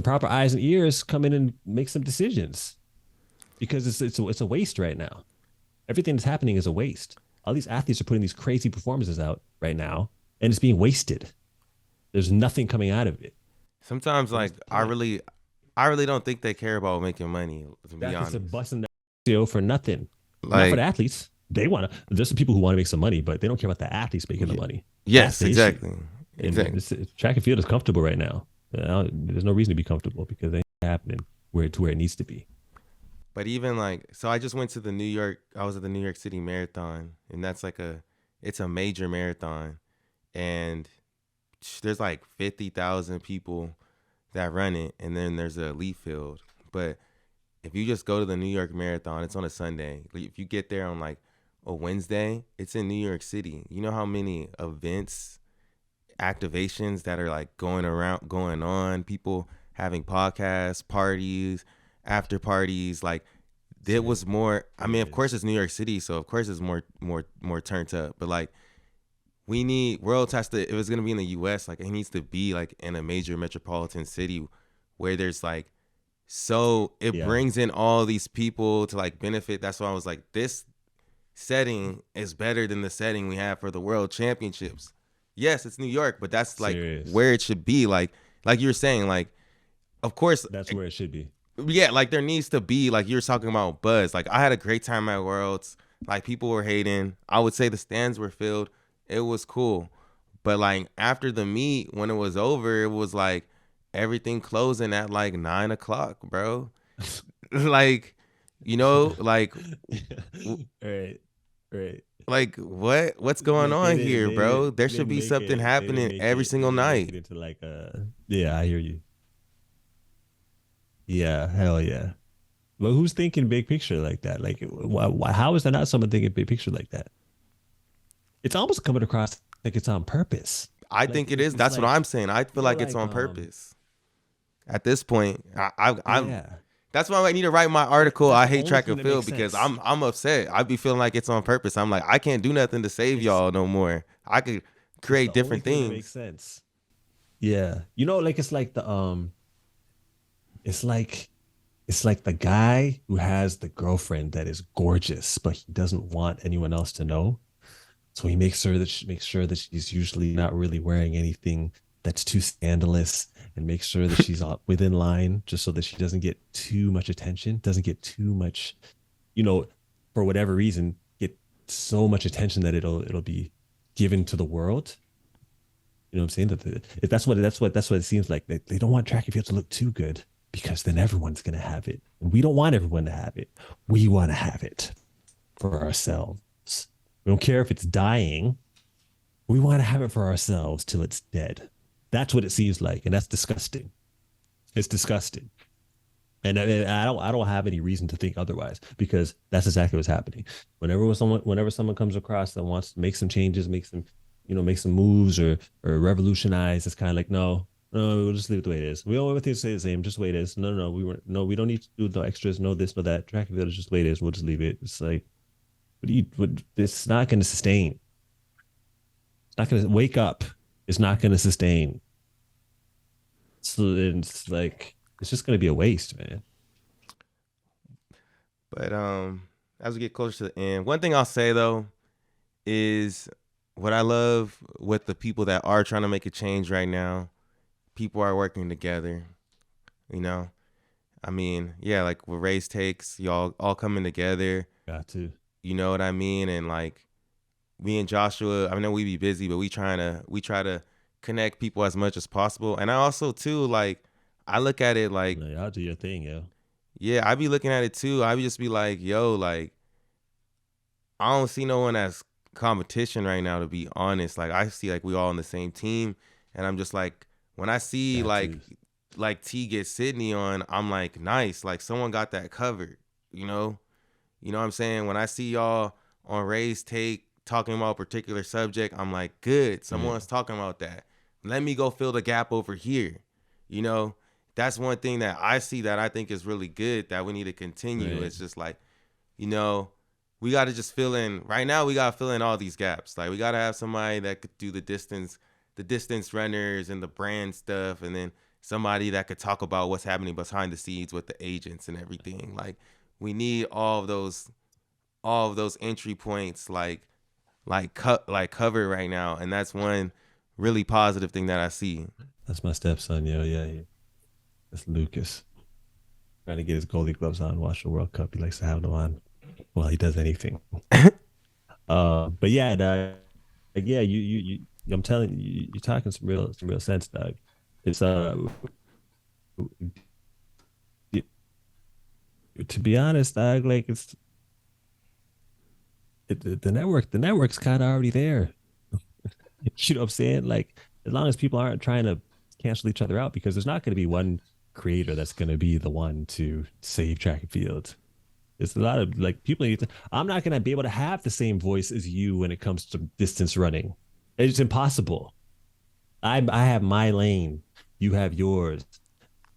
proper eyes and ears come in and make some decisions because it's a waste right now. Everything that's happening is a waste. All these athletes are putting these crazy performances out right now, and it's being wasted. There's nothing coming out of it. Sometimes What is like the I point? really, I really don't think they care about making money. To The be athletes are honest, busting their for nothing. Not for like the athletes. They want to. There's some people who want to make some money, but they don't care about the athletes making the y- money. That's yes, the issue. exactly, And exactly. track and field is comfortable right now. There's no reason to be comfortable because it ain't happening where it needs to be. But even like, so I just went to the New York. I was at the New York City Marathon, and it's a major marathon, and there's like 50,000 people that run it, and then there's a elite field. But if you just go to the New York Marathon, it's on a Sunday. If you get there on like a Wednesday, it's in New York City. You know how many events, activations that are like going on, people having podcasts, parties, after parties, like there There, was more. I there mean, of course is. it's New York City, so of course it's more turned up, but like we need Worlds has to if it's gonna be in the US, like it needs to be like in a major metropolitan city where there's like so it Yeah. brings in all these people to like benefit. That's why I was like, this setting is better than the setting we have for the world championships. Yes, it's New York, but that's like Serious. where it should be. Like you're saying, like of course, That's where it should be. yeah, like there needs to be like you're talking about buzz. Like I had a great time at Worlds. Like people were hating. I would say the stands were filled. It was cool, But like after the meet, when it was over, it was like everything closing at like 9 o'clock, bro. Like, like Right, right. what's going Like on here, bro? There they should didn't be make something it, happening every single they didn't make night. it into like a. Yeah, I hear you. Yeah, hell yeah. But who's thinking big picture like that? Like, how is there not someone thinking big picture like that? It's almost coming across like it's on purpose. I Like think it is. it's That's what like, I'm saying. I feel like it's like on purpose. At this point, I'm. yeah, That's why I need to write my that article. that's I the hate only track thing and that field makes because sense. I'm upset. I be feeling like it's on purpose. I'm like I can't do nothing to save It's y'all no more. I could it's create the only different thing that makes things. sense. Yeah. Like it's like it's like it's like the guy who has the girlfriend that is gorgeous, but he doesn't want anyone else to know. So he makes sure that she's usually not really wearing anything that's too scandalous, and makes sure that she's within line, just so that she doesn't get too much attention, doesn't get too much, you know, for whatever reason, get so much attention that it'll be given to the world. You know what I'm saying? That's what it seems like. They don't want track and field to look too good, because then everyone's gonna have it. And we don't want everyone to have it. We want to have it for ourselves. We don't care if it's dying. We want to have it for ourselves till it's dead. That's what it seems like, and that's disgusting. It's disgusting. And I don't have any reason to think otherwise, because that's exactly what's happening. Whenever someone comes across that wants to make some changes, make some moves, or revolutionize, it's kind of like, no, no, we'll just leave it the way it is. We don't want everything to stay the same, just the way it is. No, no, no, we don't need to do no extras, no this, no that. Track and field is just the way it is. We'll just leave it. It's like, it's not going to sustain. It's not going to wake up. It's not going to sustain. So it's like, it's just going to be a waste, man. But as we get closer to the end, one thing I'll say though is what I love with the people that are trying to make a change right now. People are working together. You know, I mean, yeah, like with race takes, y'all all coming together. Got to. You know what I mean? And like me and Joshua, I know we be busy, but we try to connect people as much as possible. And I also too like I look at it like, No, y'all do your thing, yo. yeah, I be looking at it too. I be just be like, yo, like I don't see no one as competition right now, to be honest. Like I see like we all on the same team, and I'm just like when I see Got to. like T get Sydney on, I'm like nice, like someone got that covered, you know. You know what I'm saying? When I see y'all on Ray's take talking about a particular subject, I'm like, good, Yeah. someone's talking about that. Let me go fill the gap over here. You know, that's one thing that I see that I think is really good that we need to continue. Right. It's just like, you know, we got to just fill in right now. We got to fill in all these gaps. Like we got to have somebody that could do the distance runners and the brand stuff. And then somebody that could talk about what's happening behind the scenes with the agents and everything. Like we need all of those entry points like covered right now. And that's one really positive thing that I see. That's my stepson, yo. Yeah, yeah. That's Lucas. Trying to get his goalie gloves on, watch the World Cup. He likes to have them on while he does anything. But yeah, dog, like, yeah, I'm telling you, you're talking some real sense, dog. It's to be honest, dog, like the network's kind of already there. You know what I'm saying? Like, as long as people aren't trying to cancel each other out, because there's not going to be one creator that's going to be the one to save track and field. It's a lot of like people need to. I'm not going to be able to have the same voice as you when it comes to distance running. It's impossible. I have my lane. You have yours.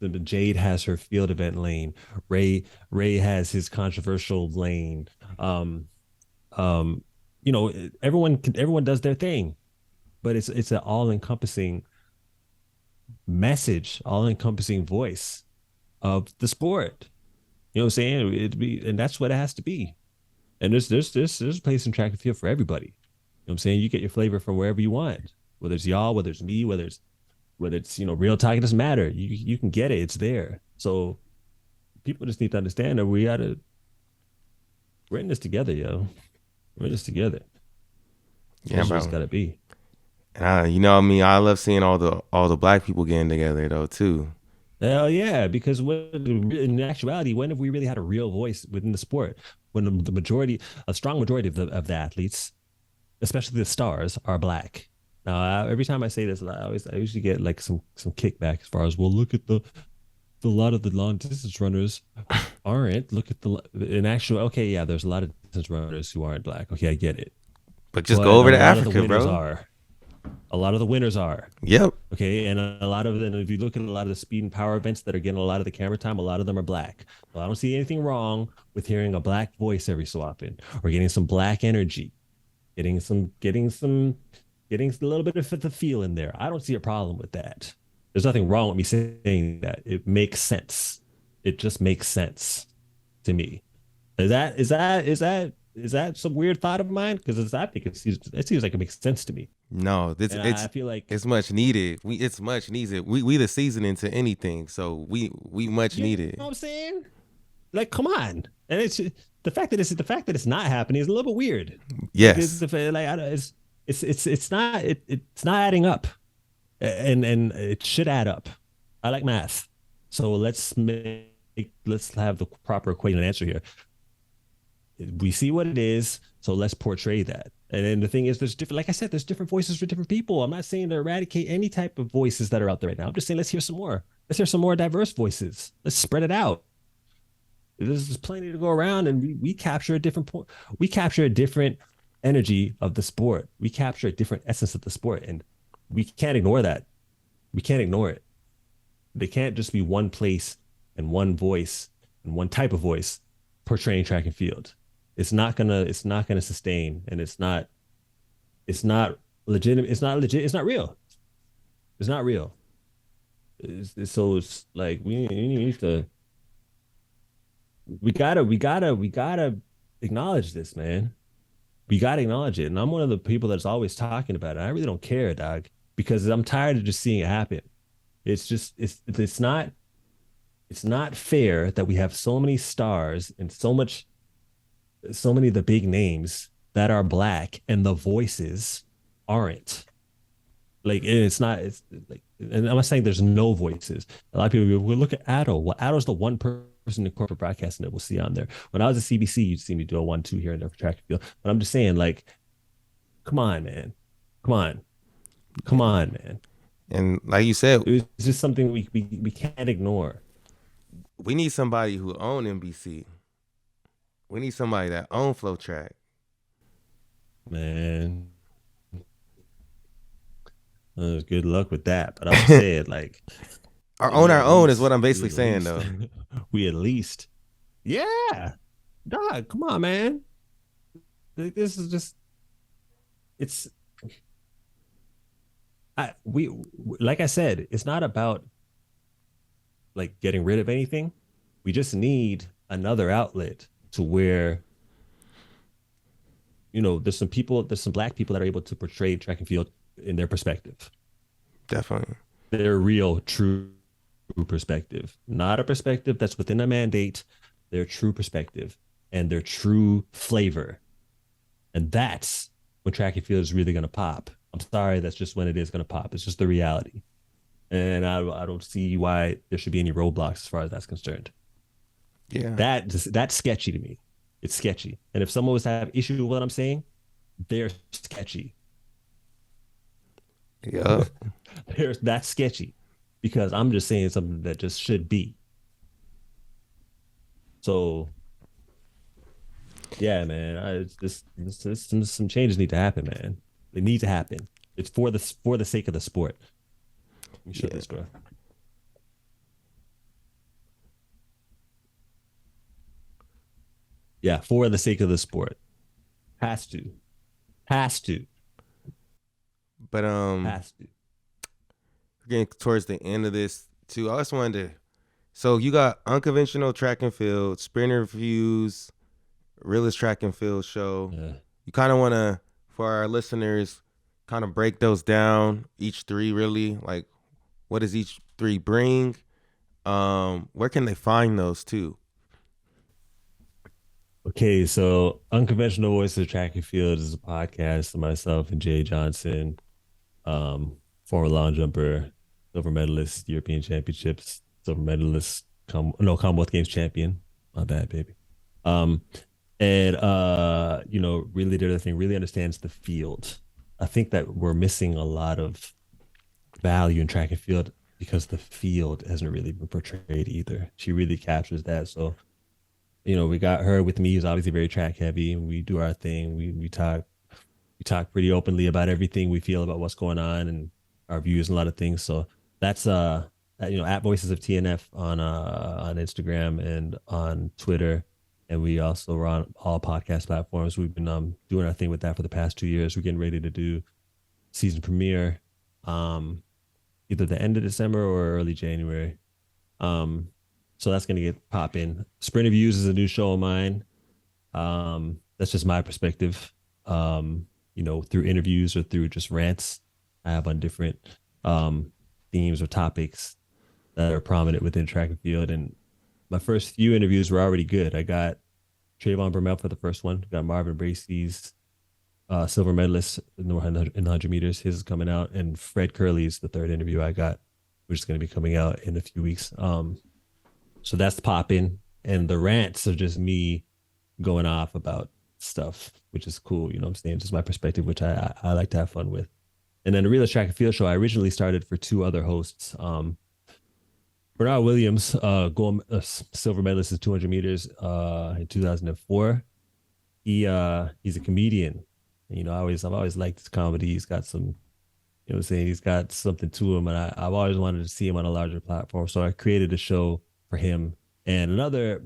The Jade has her field event lane. Ray has his controversial lane. Um, everyone does their thing, but it's an all encompassing message, all encompassing voice of the sport. You know what I'm saying? And that's what it has to be. And there's a place in track and field for everybody. You know what I'm saying? You get your flavor from wherever you want, whether it's y'all, whether it's me, whether it's real talk. It doesn't matter. You can get it. It's there. So people just need to understand that we're in this together, yo. We're in this together. Yeah, That's what it's bro. got to be. You know, what I mean, I love seeing all the black people getting together though too. Hell yeah, because in actuality, when have we really had a real voice within the sport? When the majority, a strong majority of the athletes, especially the stars, are black. Now, every time I say this, I usually get like some kickback as far as, well, look at the lot of the long distance runners aren't. Look at the in actual. Okay, yeah, there's a lot of distance runners who aren't black. Okay, I get it, But just go but over a to lot of the Africa, winners bro. are. A lot of the winners are. Yep. Okay, and a lot of them, if you look at a lot of the speed and power events that are getting a lot of the camera time, a lot of them are black. So I don't see anything wrong with hearing a black voice every so often, or getting some black energy, getting a little bit of the feel in there. I don't see a problem with that. There's nothing wrong with me saying that. It makes sense. It just makes sense to me. Is that some weird thought of mine? Because I think it seems like it makes sense to me, No, this and I it's feel like, it's much needed. It's much needed. We the seasoning to anything, so we much you know needed. what I'm saying? Like, come on. And it's the fact that it's not happening is a little bit weird. Like, Yes, it's not adding up, and it should add up. I like math, so let's have the proper equation and answer here. We see what it is, so let's portray that. And then the thing is, there's different, like I said, there's different voices for different people. I'm not saying to eradicate any type of voices that are out there right now. I'm just saying let's hear some more. Let's hear some more diverse voices. Let's spread it out. There's plenty to go around, and we capture a different point. We capture a different energy of the sport. We capture a different essence of the sport, and we can't ignore that. We can't ignore it. They can't just be one place and one voice and one type of voice portraying track and field. It's not gonna sustain, and it's not legitimate. It's not legit. It's not real. It's not real. So it's like we need to we gotta acknowledge this, man. We gotta acknowledge it. And I'm one of the people that's always talking about it. I really don't care, dog, because I'm tired of just seeing it happen. It's not fair that we have so many stars and so many of the big names that are black and the voices aren't. Like, it's not, it's like, and I'm not saying there's no voices. A lot of people will look at Addo. Well, Addo's the one person in corporate broadcasting that we'll see on there. When I was at CBC, you'd see me do a 1-2 here and there for track and field. But I'm just saying, like, come on, man. Come on. Come on, man. and like you said, It's just something we can't ignore, we need somebody who own NBC. We need somebody that own Flow Track. man. Good luck with that. But I'm saying, like, Our own is what I'm we basically at saying least, though. we at least, yeah, dog. Come on, man. This is just, it's, we, like I said, it's not about like getting rid of anything. We just need another outlet to where, there's some black people that are able to portray track and field in their perspective, Definitely. their real, true perspective, not a perspective that's within a mandate, their true perspective and their true flavor. And that's when track and field is really going to pop. I'm sorry, that's just when it is going to pop. It's just the reality. And I don't see why there should be any roadblocks as far as that's concerned. Yeah. That's sketchy to me. It's sketchy. And if someone was to have issue with what I'm saying, they're sketchy. Yeah. That's sketchy because I'm just saying something that just should be. So yeah, man, some changes need to happen, man. They need to happen. It's for the sake of the sport. Let me shut Yeah. this door. Yeah, for the sake of the sport. Has to. Has to. But Has to. getting towards the end of this too, I just wanted to. So you got unconventional track and field, sprinter views, realist track and field show. Yeah. You kind of want to, for our listeners, kind of break those down. Each three really, like, what does each three bring? Where can they find those too? Okay, so Unconventional Voices of Track and Field is a podcast of myself and Jay Johnson. um, former long jumper, silver medalist, European Championships, silver medalist, Commonwealth Games champion. My bad, baby. Um, and really did everything, really understands the field. I think that we're missing a lot of value in track and field because the field hasn't really been portrayed either. She really captures that. So, we got her with me, who's obviously very track heavy, and we do our thing. We talk pretty openly about everything we feel about what's going on and our views and a lot of things. So that's at Voices of TNF on Instagram and on Twitter. And we also are on all podcast platforms. We've been doing our thing with that for the past 2 years. We're getting ready to do season premiere um either the end of December or early January. Um so that's gonna get popping. Sprint of Views is a new show of mine. That's just my perspective. Through interviews or through just rants I have on different um, themes or topics that are prominent within track and field. And my first few interviews were already good. I got Trayvon Burmel for the first one. Got Marvin Bracey's silver medalist in the 100 meters. His is coming out, and Fred Curley's the third interview I got, which is going to be coming out in a few weeks. So that's popping, and the rants are just me going off about stuff, which is cool. You know what I'm saying? Just my perspective, which I like to have fun with. And then the Real Track and Field Show, I originally started for two other hosts. Bernard Williams, gold silver medalist in 200 meters in 2004. He's a comedian. I've always liked his comedy. He's got some, what I'm saying, he's got something to him, and I've always wanted to see him on a larger platform. So I created a show for him. And another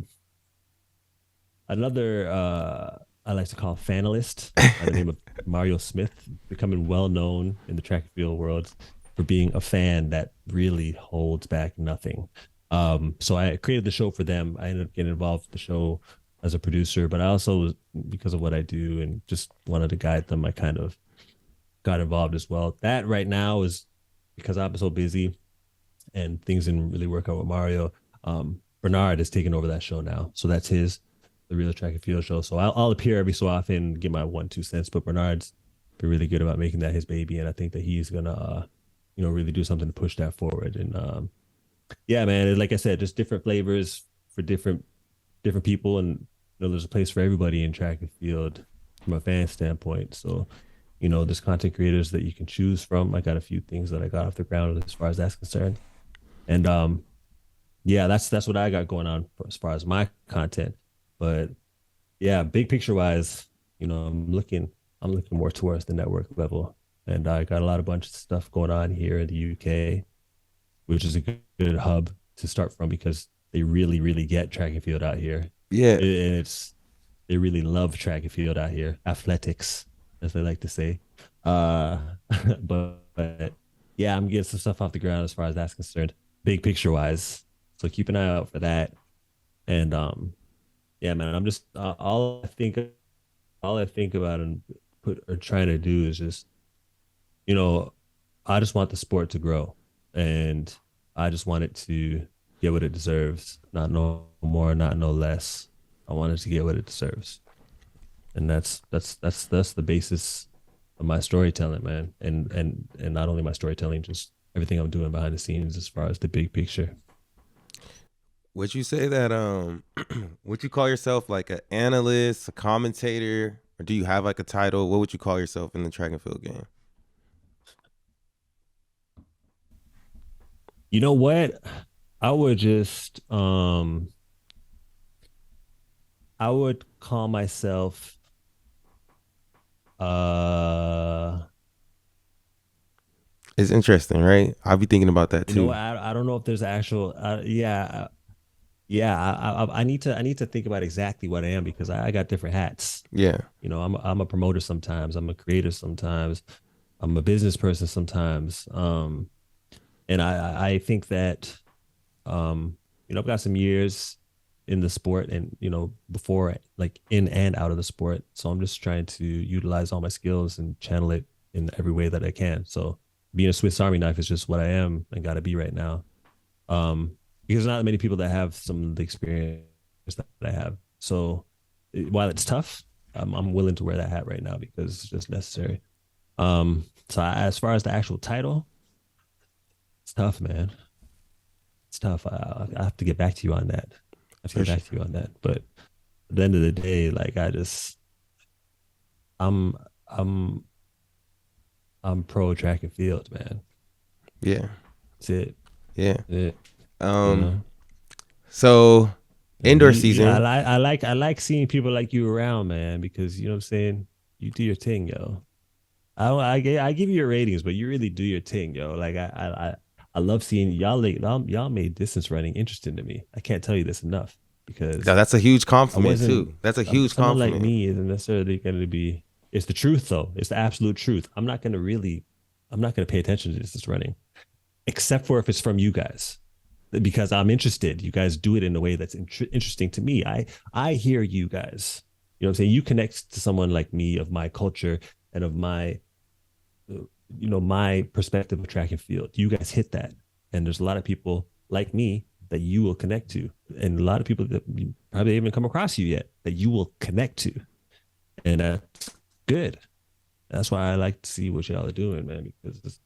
I like to call fanalist by the name of Mario Smith, becoming well known in the track and field world for being a fan that really holds back nothing. So I created the show for them. I ended up getting involved with the show as a producer, but I also, because of what I do and just wanted to guide them, I kind of got involved as well. That right now is because I'm so busy and things didn't really work out with Mario. Bernard is taking over that show now, so that's the Real Track and Field Show. So I'll appear every so often, give my 1 2 cents. But Bernard's been really good about making that his baby, and I think that he's gonna, really do something to push that forward. And yeah, man, like I said, just different flavors for different people, and there's a place for everybody in track and field from a fan standpoint. So there's content creators that you can choose from. I got a few things that I got off the ground as far as that's concerned, and yeah, that's what I got going on as far as my content. But yeah, big picture wise, I'm looking more towards the network level, and I got a bunch of stuff going on here in the UK, which is a good hub to start from because they really, really get track and field out here. Yeah. And they really love track and field out here, athletics, as they like to say. Uh, but yeah, I'm getting some stuff off the ground as far as that's concerned, big picture wise. So keep an eye out for that. And yeah, man, I'm just all I think about and put or trying to do is just, you know, I just want the sport to grow, and I just want it to get what it deserves, not no more, not no less. I want it to get what it deserves, and that's the basis of my storytelling, man, and not only my storytelling, just everything I'm doing behind the scenes as far as the big picture. Would you say that would you call yourself like an analyst, a commentator, or do you have like a title? What would you call yourself in the track and field game? You know what? I would just I would call myself uh It's interesting, right? I'll be thinking about that too. I don't know if there's actual yeah, I need to think about exactly what I am because I got different hats. Yeah. I'm a promoter sometimes, I'm a creator sometimes, I'm a business person sometimes. And I think that I've got some years in the sport and before, like, in and out of the sport, so I'm just trying to utilize all my skills and channel it in every way that I can. So being a Swiss Army knife is just what I am and got to be right now. Because there's not many people that have some of the experience that I have. So while it's tough, I'm willing to wear that hat right now because it's just necessary. As far as the actual title, it's tough, man. It's tough. I have to get back to you on that. I have to For get sure. back to you on that. But at the end of the day, like I'm I'm I'm pro track and field, man. Yeah. That's it. Yeah. That's it. You Um. know. So And indoor season. I like seeing people like you around, man, because you know what I'm saying. You do your thing, yo. I give you your ratings, but you really do your thing, yo. Like I love seeing y'all. Like, y'all made distance running interesting to me. I can't tell you this enough Yeah, because that's a huge I compliment wasn't. too. That's a huge Someone like compliment. me isn't necessarily going to be. It's the truth, though. It's the absolute truth. I'm not going to really. I'm not going to pay attention to distance running, except for if it's from you guys, because I'm interested. You guys do it in a way that's interesting to me. I hear you guys. You know what I'm saying? You connect to someone like me of my culture and of my my perspective of track and field. You guys hit that. And there's a lot of people like me that you will connect to. And a lot of people that you probably haven't come across you yet that you will connect to. And that's good. That's why I like to see what y'all are doing, man, because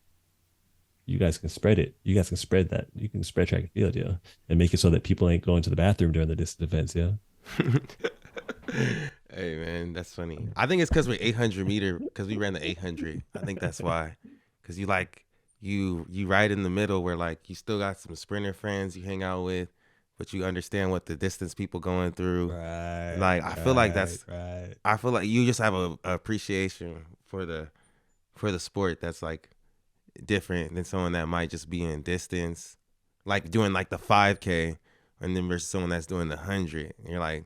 you guys can spread it. You guys can spread that. You can spread track and field, yeah, and make it so that people ain't going to the bathroom during the distance events, yeah. Hey man, that's funny. I think it's because we're 800 meter because we ran the 800. I think that's why. Because you right in the middle where like you still got some sprinter friends you hang out with, but you understand what the distance people going through. Right, Like right, right. I feel like you just have a appreciation for the sport that's like different than someone that might just be in distance, like doing like the 5K, and then versus someone that's doing the 100. And you're like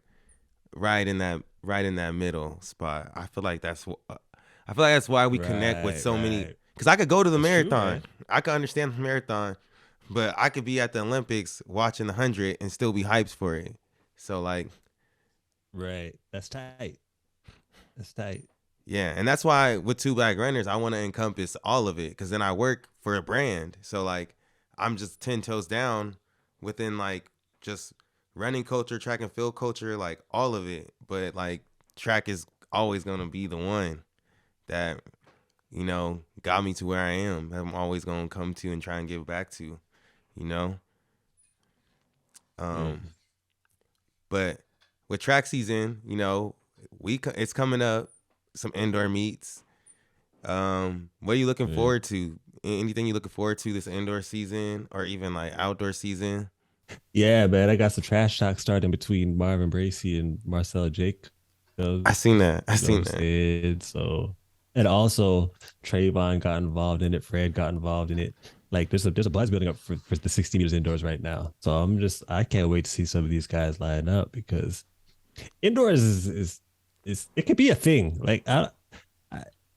right in that middle spot. I feel like that's why we connect with Right, so many. right. Because I could go to the It's true, marathon, man. I could understand the marathon, but I could be at the Olympics watching the 100 and still be hyped for it. So like, Right. That's tight. That's tight. yeah, and that's why with Two Black Runners, I want to encompass all of it because then I work for a brand. So like, I'm just 10 toes down within like just running culture, track and field culture, like all of it. But like, track is always gonna be the one that got me to where I am. I'm always gonna come to and try and give back to, you know. Mm, Um, but with track season, it's coming up. Some indoor meets. What are you looking mm. forward to? Anything you looking forward to this indoor season or even like outdoor season? Yeah, man. I got some trash talk starting between Marvin Bracy and Marcel Jacobs. I seen that. I You know what seen I'm that. saying? So, and also Trayvon got involved in it. Fred got involved in it. Like there's a buzz building up for the 60 meters indoors right now. So I can't wait to see some of these guys line up because indoors is it could be a thing. Like I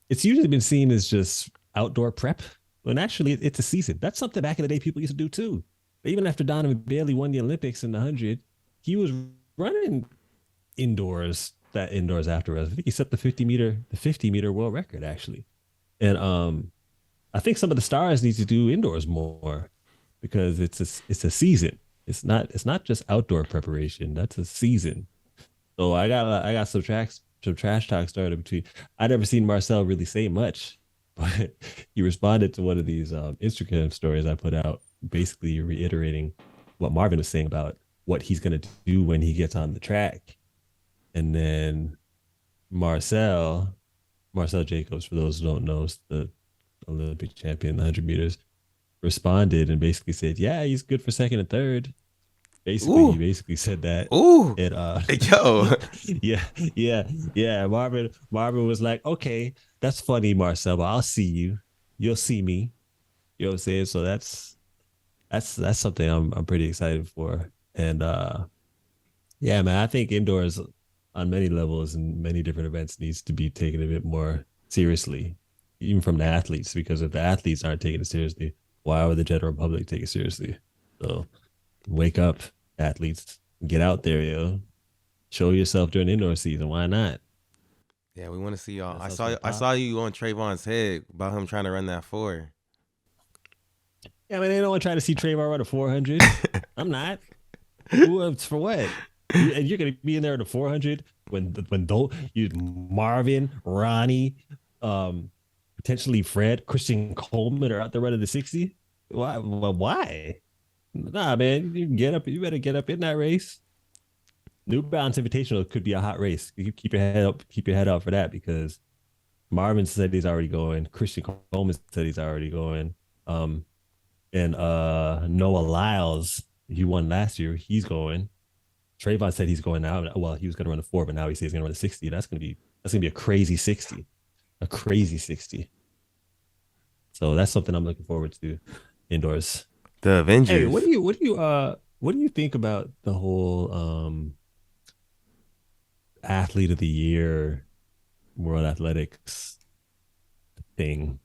it's usually been seen as just outdoor prep, when actually it's a season. That's something back in the day people used to do too. Even after Donovan Bailey won the Olympics in the 100, he was running indoors afterwards. I think he set the 50-meter world record actually. And I think some of the stars need to do indoors more because it's a season. It's not just outdoor preparation. That's a season. So I got some trash talk started between. I never seen Marcel really say much, but he responded to one of these Instagram stories I put out, basically reiterating what Marvin was saying about what he's gonna do when he gets on the track. And then Marcel, Marcel Jacobs, for those who don't know, is the Olympic champion, the 100 meters, responded and basically said, "Yeah, he's good for second and third." Basically, he Ooh, basically said that. ooh, It yo, yeah, yeah, yeah. Marvin was like, "Okay, that's funny, Marcel, but I'll see you. You'll see me." You know what I'm saying? So that's something I'm pretty excited for. And yeah, man, I think indoors on many levels and many different events needs to be taken a bit more seriously, even from the athletes, because if the athletes aren't taking it seriously, why would the general public take it seriously? So wake up, athletes, get out there, yo. Show yourself during indoor season. Why not? yeah, we want to see y'all. That helps with the I pop. saw you on Trayvon's head about him trying to run that four. Yeah, I mean, they don't want to try to see Trayvon run a 400. I'm not. Who else for what? And you're gonna be in there at the 400 when you Marvin, Ronnie, um, potentially Fred, Christian Coleman are out there running the 60. Why? Why? Nah, man, you can get up. You better get up in that race. New Balance Invitational could be a hot race. You keep your head up, keep your head up for that because Marvin said he's already going. Christian Coleman said he's already going. Um, and Noah Lyles, he won last year. He's going. Trayvon said he's going now. Well, he was going to run the 4, but now he says he's going to run the 60. That's gonna be a crazy 60, a crazy 60. So that's something I'm looking forward to indoors. The Hey, Avengers. what do you think about the whole athlete of the year World Athletics thing?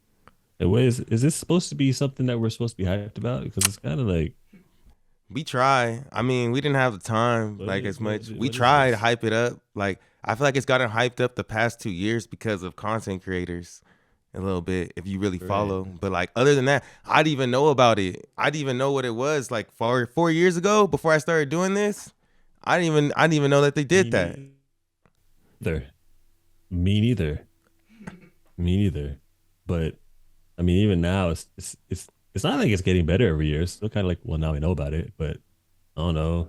Is this supposed to be something that we're supposed to be hyped about? Because it's kind of like, We try. I mean, we didn't have the time what like is as much. We what is tried to this? hype it up. Like I feel like it's gotten hyped up the past 2 years because of content creators a little bit if you really Right. follow. But like other than that, I didn't even know about it. I didn't even know what it was like 4 years ago before I started doing this. I didn't even know that they did Me that. neither. Me neither. Me neither. But I mean, even now, it's not like it's getting better every year. It's still kind of like, well, now we know about it, but I don't know.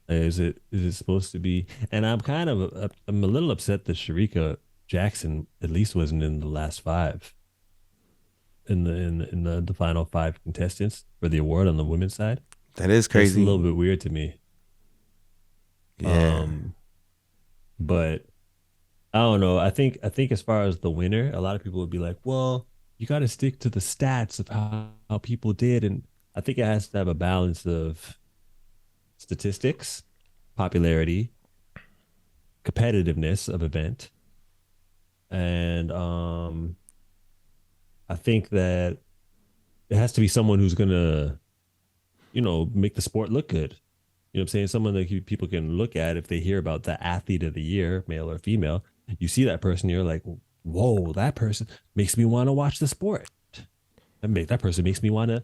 Is it supposed to be? And I'm a little upset that Sharika Jackson at least wasn't in the last five in the final five contestants for the award on the women's side. That is That's a crazy. little bit weird to me. Yeah. Um, but I don't know. I think as far as the winner, a lot of people would be like, well, you got to stick to the stats of how people did, and I think it has to have a balance of statistics, popularity, competitiveness of event, and I think that it has to be someone who's gonna, make the sport look good. You know what I'm saying? Someone that people can look at if they hear about the athlete of the year, male or female. You see that person, you're like, whoa, that person makes me want to watch the sport. That person makes me want to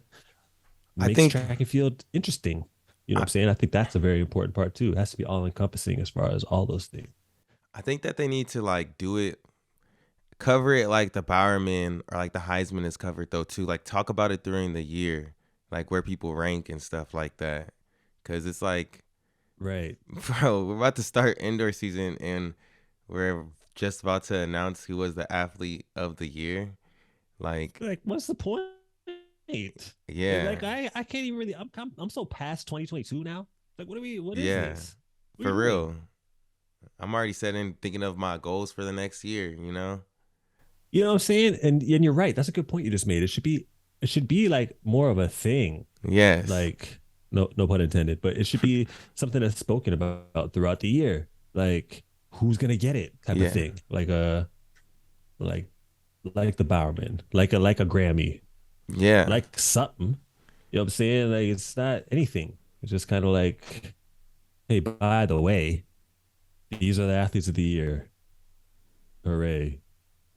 I makes think track and field interesting. You know what I, I'm saying? I think that's a very important part too. It has to be all encompassing as far as all those things. I think that they need to like do it, cover it like the Bowerman or like the Heisman is covered though too. Like talk about it during the year, like where people rank and stuff like that. Cause it's like, Right. bro, we're about to start indoor season and we're just about to announce who was the athlete of the year. Like, Like, what's the point? yeah, Like, I can't even really. I'm so past 2022 now. Like, what is yeah, this? What are for we doing? real. I'm already setting, thinking of my goals for the next year. You know? You know what I'm saying? And you're right. That's a good point you just made. It should be like more of a thing. Yes, Like, no pun intended, but it should be something that's spoken about throughout the year. Like, who's gonna get it type of yeah, thing. Like like the Bowerman, like a Grammy, yeah, like something. You know what I'm saying? Like it's not anything. It's just kind of like, hey, by the way, these are the athletes of the year. Hooray.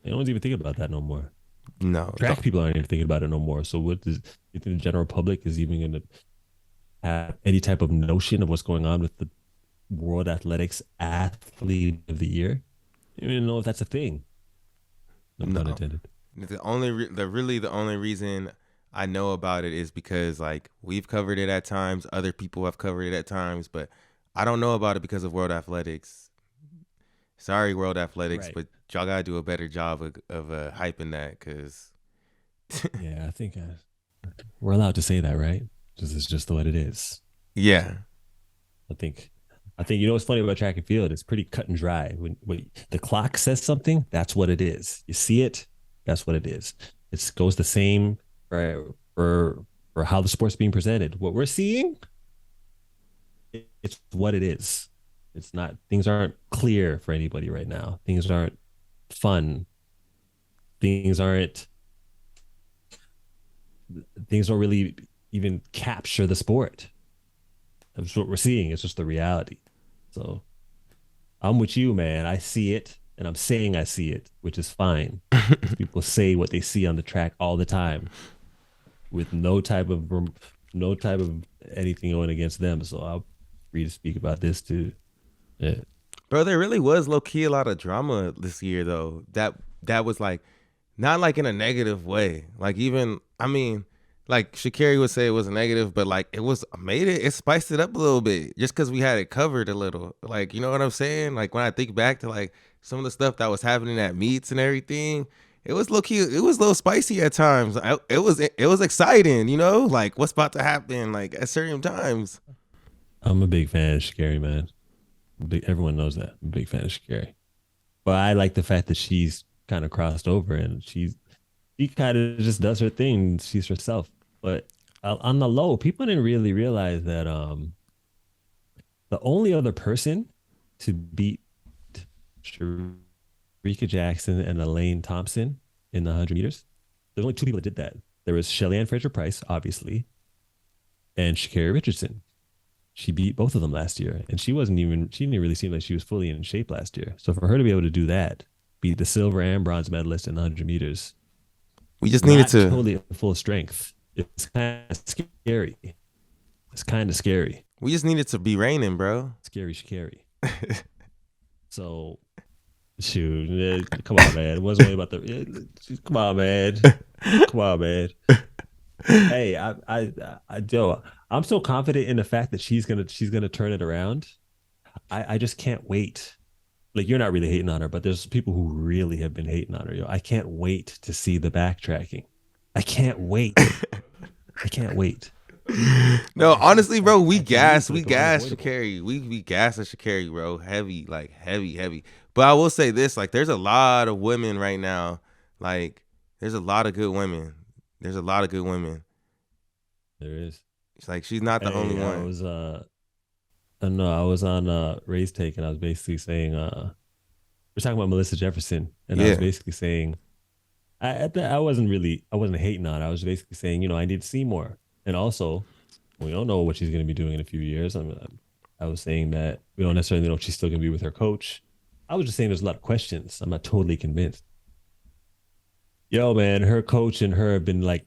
No one's even thinking about that no more. no, Track people aren't even thinking about it no more. So what does you think the general public is even gonna have any type of notion of what's going on with the World Athletics Athlete of the Year? I don't even know if that's a thing. No pun no. intended. The only reason I know about it is because like we've covered it at times, other people have covered it at times, but I don't know about it because of World Athletics. Sorry, World Athletics, Right. but y'all gotta do a better job of hyping that, cause Yeah, I think we're allowed to say that, right? This is just what it is. yeah, I think. I think what's funny about track and field. It's pretty cut and dry. When the clock says something, that's what it is. You see it, that's what it is. It goes the same for how the sport's being presented. What we're seeing, it's what it is. It's not. Things aren't clear for anybody right now. Things aren't fun. Things aren't. Things don't really even capture the sport. That's what we're seeing. It's just the reality. So I'm with you, man. I see it, and I'm saying I see it, which is fine, because people say what they see on the track all the time with no type of anything going against them. So I'm free to speak about this too. Yeah. bro. There really was low key a lot of drama this year though. That was like not like in a negative way. Like even I mean, like Sha'Carri would say it was a negative, but like it was made it spiced it up a little bit just because we had it covered a little. Like you know what I'm saying? Like when I think back to like some of the stuff that was happening at meets and everything, it was low key. It was a little spicy at times. It was exciting. You know, like what's about to happen. Like at certain times. I'm a big fan of Scary, man. Everyone knows that. I'm a big fan of Scary. But I like the fact that she's kind of crossed over and she kind of just does her thing. She's herself. But on the low, people didn't really realize that the only other person to beat Sharika Jackson and Elaine Thompson in the 100 meters, there's only two people that did that. There was Shelly Ann Fraser Price, obviously, and Shakira Richardson. She beat both of them last year, and she didn't really seem like she was fully in shape last year. So for her to be able to do that, beat the silver and bronze medalist in the 100 meters, We just needed not to. totally at full strength, it's kind of scary. It's kind of scary. We just needed to be raining, bro. Scary. So, shoot, come on, man. It wasn't only about come on, man. Come on, man. Hey, Joe, I'm so confident in the fact that she's gonna turn it around. I just can't wait. Like you're not really hating on her, but there's people who really have been hating on her. Yo, I can't wait to see the backtracking. I can't wait. I can't wait. No, Like honestly, bro, I can't wait for we it to be gas unavoidable. Sha'Carri. We gas at Sha'Carri, bro. Heavy, like heavy. But I will say this, like, there's a lot of women right now. Like, there's a lot of good women. There's a lot of good women. There is. It's like she's not the only Hey, one. no, I was on Ray's Take and I was basically saying we're talking about Melissa Jefferson and I was Yeah. basically saying I wasn't hating on it. I was basically saying, I need to see more. And also, we don't know what she's going to be doing in a few years. I was saying that we don't necessarily know if she's still going to be with her coach. I was just saying there's a lot of questions. I'm not totally convinced. Yo, man, her coach and her have been like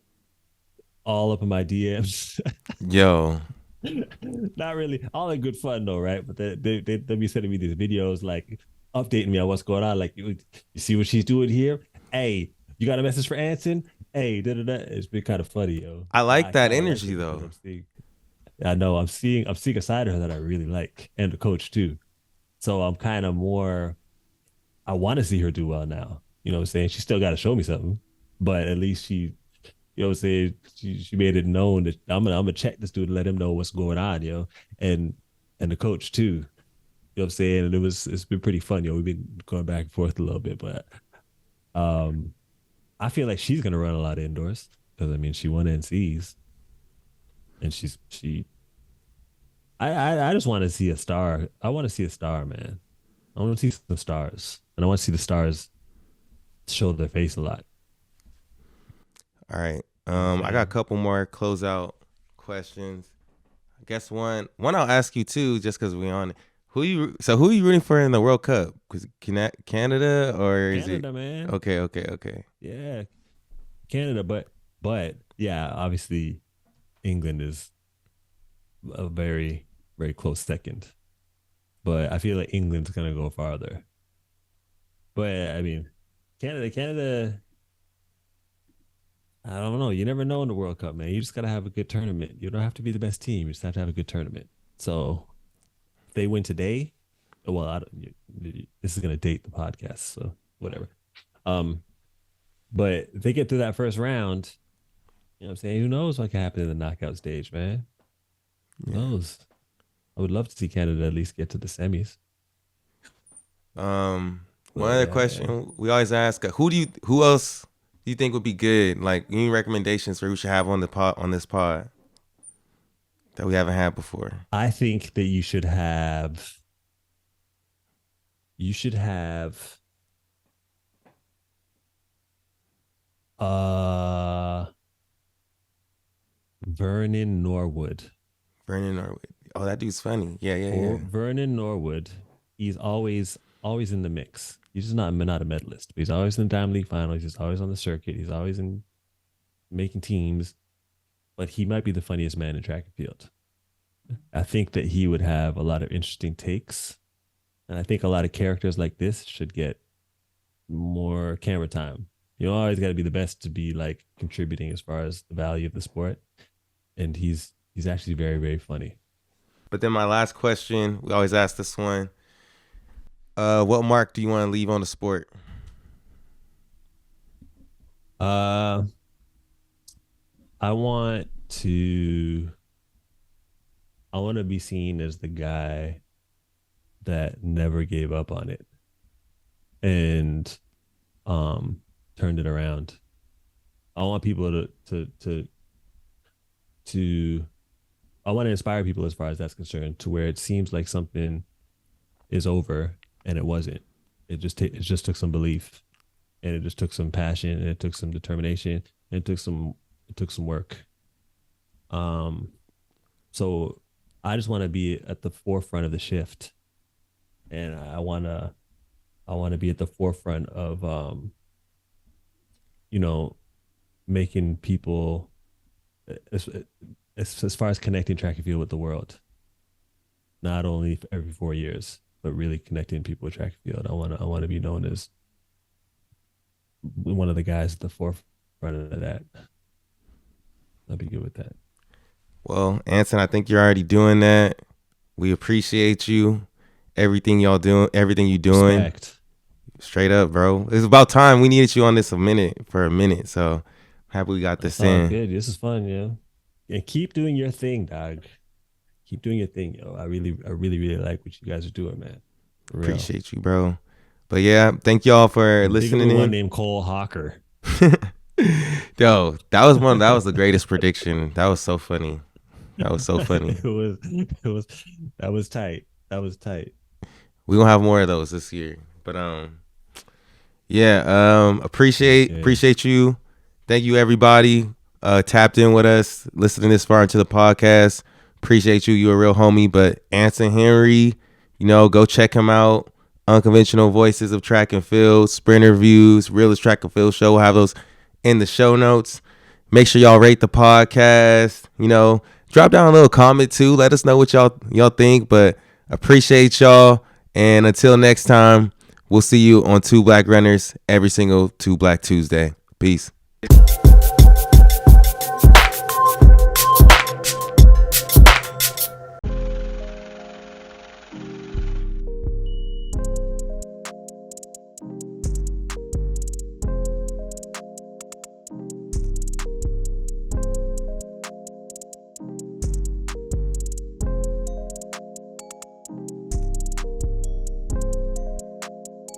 all up in my DMs. Yo. Not really. All in good fun though, right? But they be sending me these videos like updating me on what's going on. Like, you see what she's doing here? Hey, you got a message for Anson? Hey, da da da. It's been kind of funny, yo. I like I that kind of like energy it because though. I know I'm seeing a side of her that I really like, and the coach too. So I'm kind of more. I want to see her do well now. You know what I'm saying? She still got to show me something, but at least you know what I'm saying? She made it known that I'm gonna check this dude and let him know what's going on, and and the coach too. You know what I'm saying? And it's been pretty fun, We've been going back and forth a little bit, but um, I feel like she's gonna run a lot of indoors because I mean she won NCs and she. I just want to see a star. I want to see a star, man. I want to see some stars, and I want to see the stars show their face a lot. All right. I'm a I got a fan. couple more closeout questions. I guess one I'll ask you too, just because we on it. Who are you rooting for in the World Cup? Because Canada or is it? Canada, man. Okay. Yeah, Canada, but yeah, obviously England is a very very close second. But I feel like England's gonna go farther. But I mean, Canada. I don't know. You never know in the World Cup, man. You just gotta have a good tournament. You don't have to be the best team. You just have to have a good tournament. So if they win today, well, this is gonna date the podcast, so whatever. Um, but if they get through that first round, you know what I'm saying? Who knows what can happen in the knockout stage, man? Who Yeah. knows? I would love to see Canada at least get to the semis. One But other yeah, question we always ask: who else do you think would be good? Like any recommendations for who should have on this pod that we haven't had before? I think that you should have uh Vernon Norwood. Brandon Norwood. Oh, that dude's funny. Yeah. Or Vernon Norwood. He's always in the mix. He's just not a medalist, but he's always in the Diamond League finals. He's always on the circuit. He's always in making teams. But he might be the funniest man in track and field. I think that he would have a lot of interesting takes, and I think a lot of characters like this should get more camera time You always got to be the best to be like contributing as far as the value of the sport. And he's actually very very funny. But then my last question, we always ask this one. What mark do you want to leave on the sport? Uh, I want to I want to be seen as the guy that never gave up on it and um turned it around. I want people to I want to inspire people as far as that's concerned to where it seems like something is over and it wasn't. It just took some belief and it just took some passion and it took some determination and it took some work. Um so I just want to be at the forefront of the shift and I want to be at the forefront of you know making people as, as far as connecting track and field with the world, not only every 4 years, but really connecting people with track and field. I want to be known as one of the guys at the forefront of that. I'll be good with that. Well, Anson, I think you're already doing that. We appreciate you. Everything you doing. Respect. Straight up, bro. It's about time. We needed you on this for a minute. So happy we got this That's all in. good. This is fun, yeah. And keep doing your thing, dog. Keep doing your thing, yo. I really, really like what you guys are doing, man. For real. Appreciate you, bro. But yeah, thank y'all for And think of the listening one in. named Cole Hawker. Yo, that was the greatest prediction. That was so funny. That was so funny. It was that was tight. That was tight. We gonna have more of those this year. But yeah, Yeah. appreciate you. Thank you everybody. Tapped in with us, listening this far into the podcast. Appreciate you. You're a real homie. But Anson Henry, go check him out. Unconventional Voices of Track and Field, Sprinter Views, Realest Track and Field Show. We'll have those in the show notes. Make sure y'all rate the podcast. Drop down a little comment too. Let us know what y'all think. But appreciate y'all. And until next time, we'll see you on Two Black Runners every single Two Black Tuesday. Peace.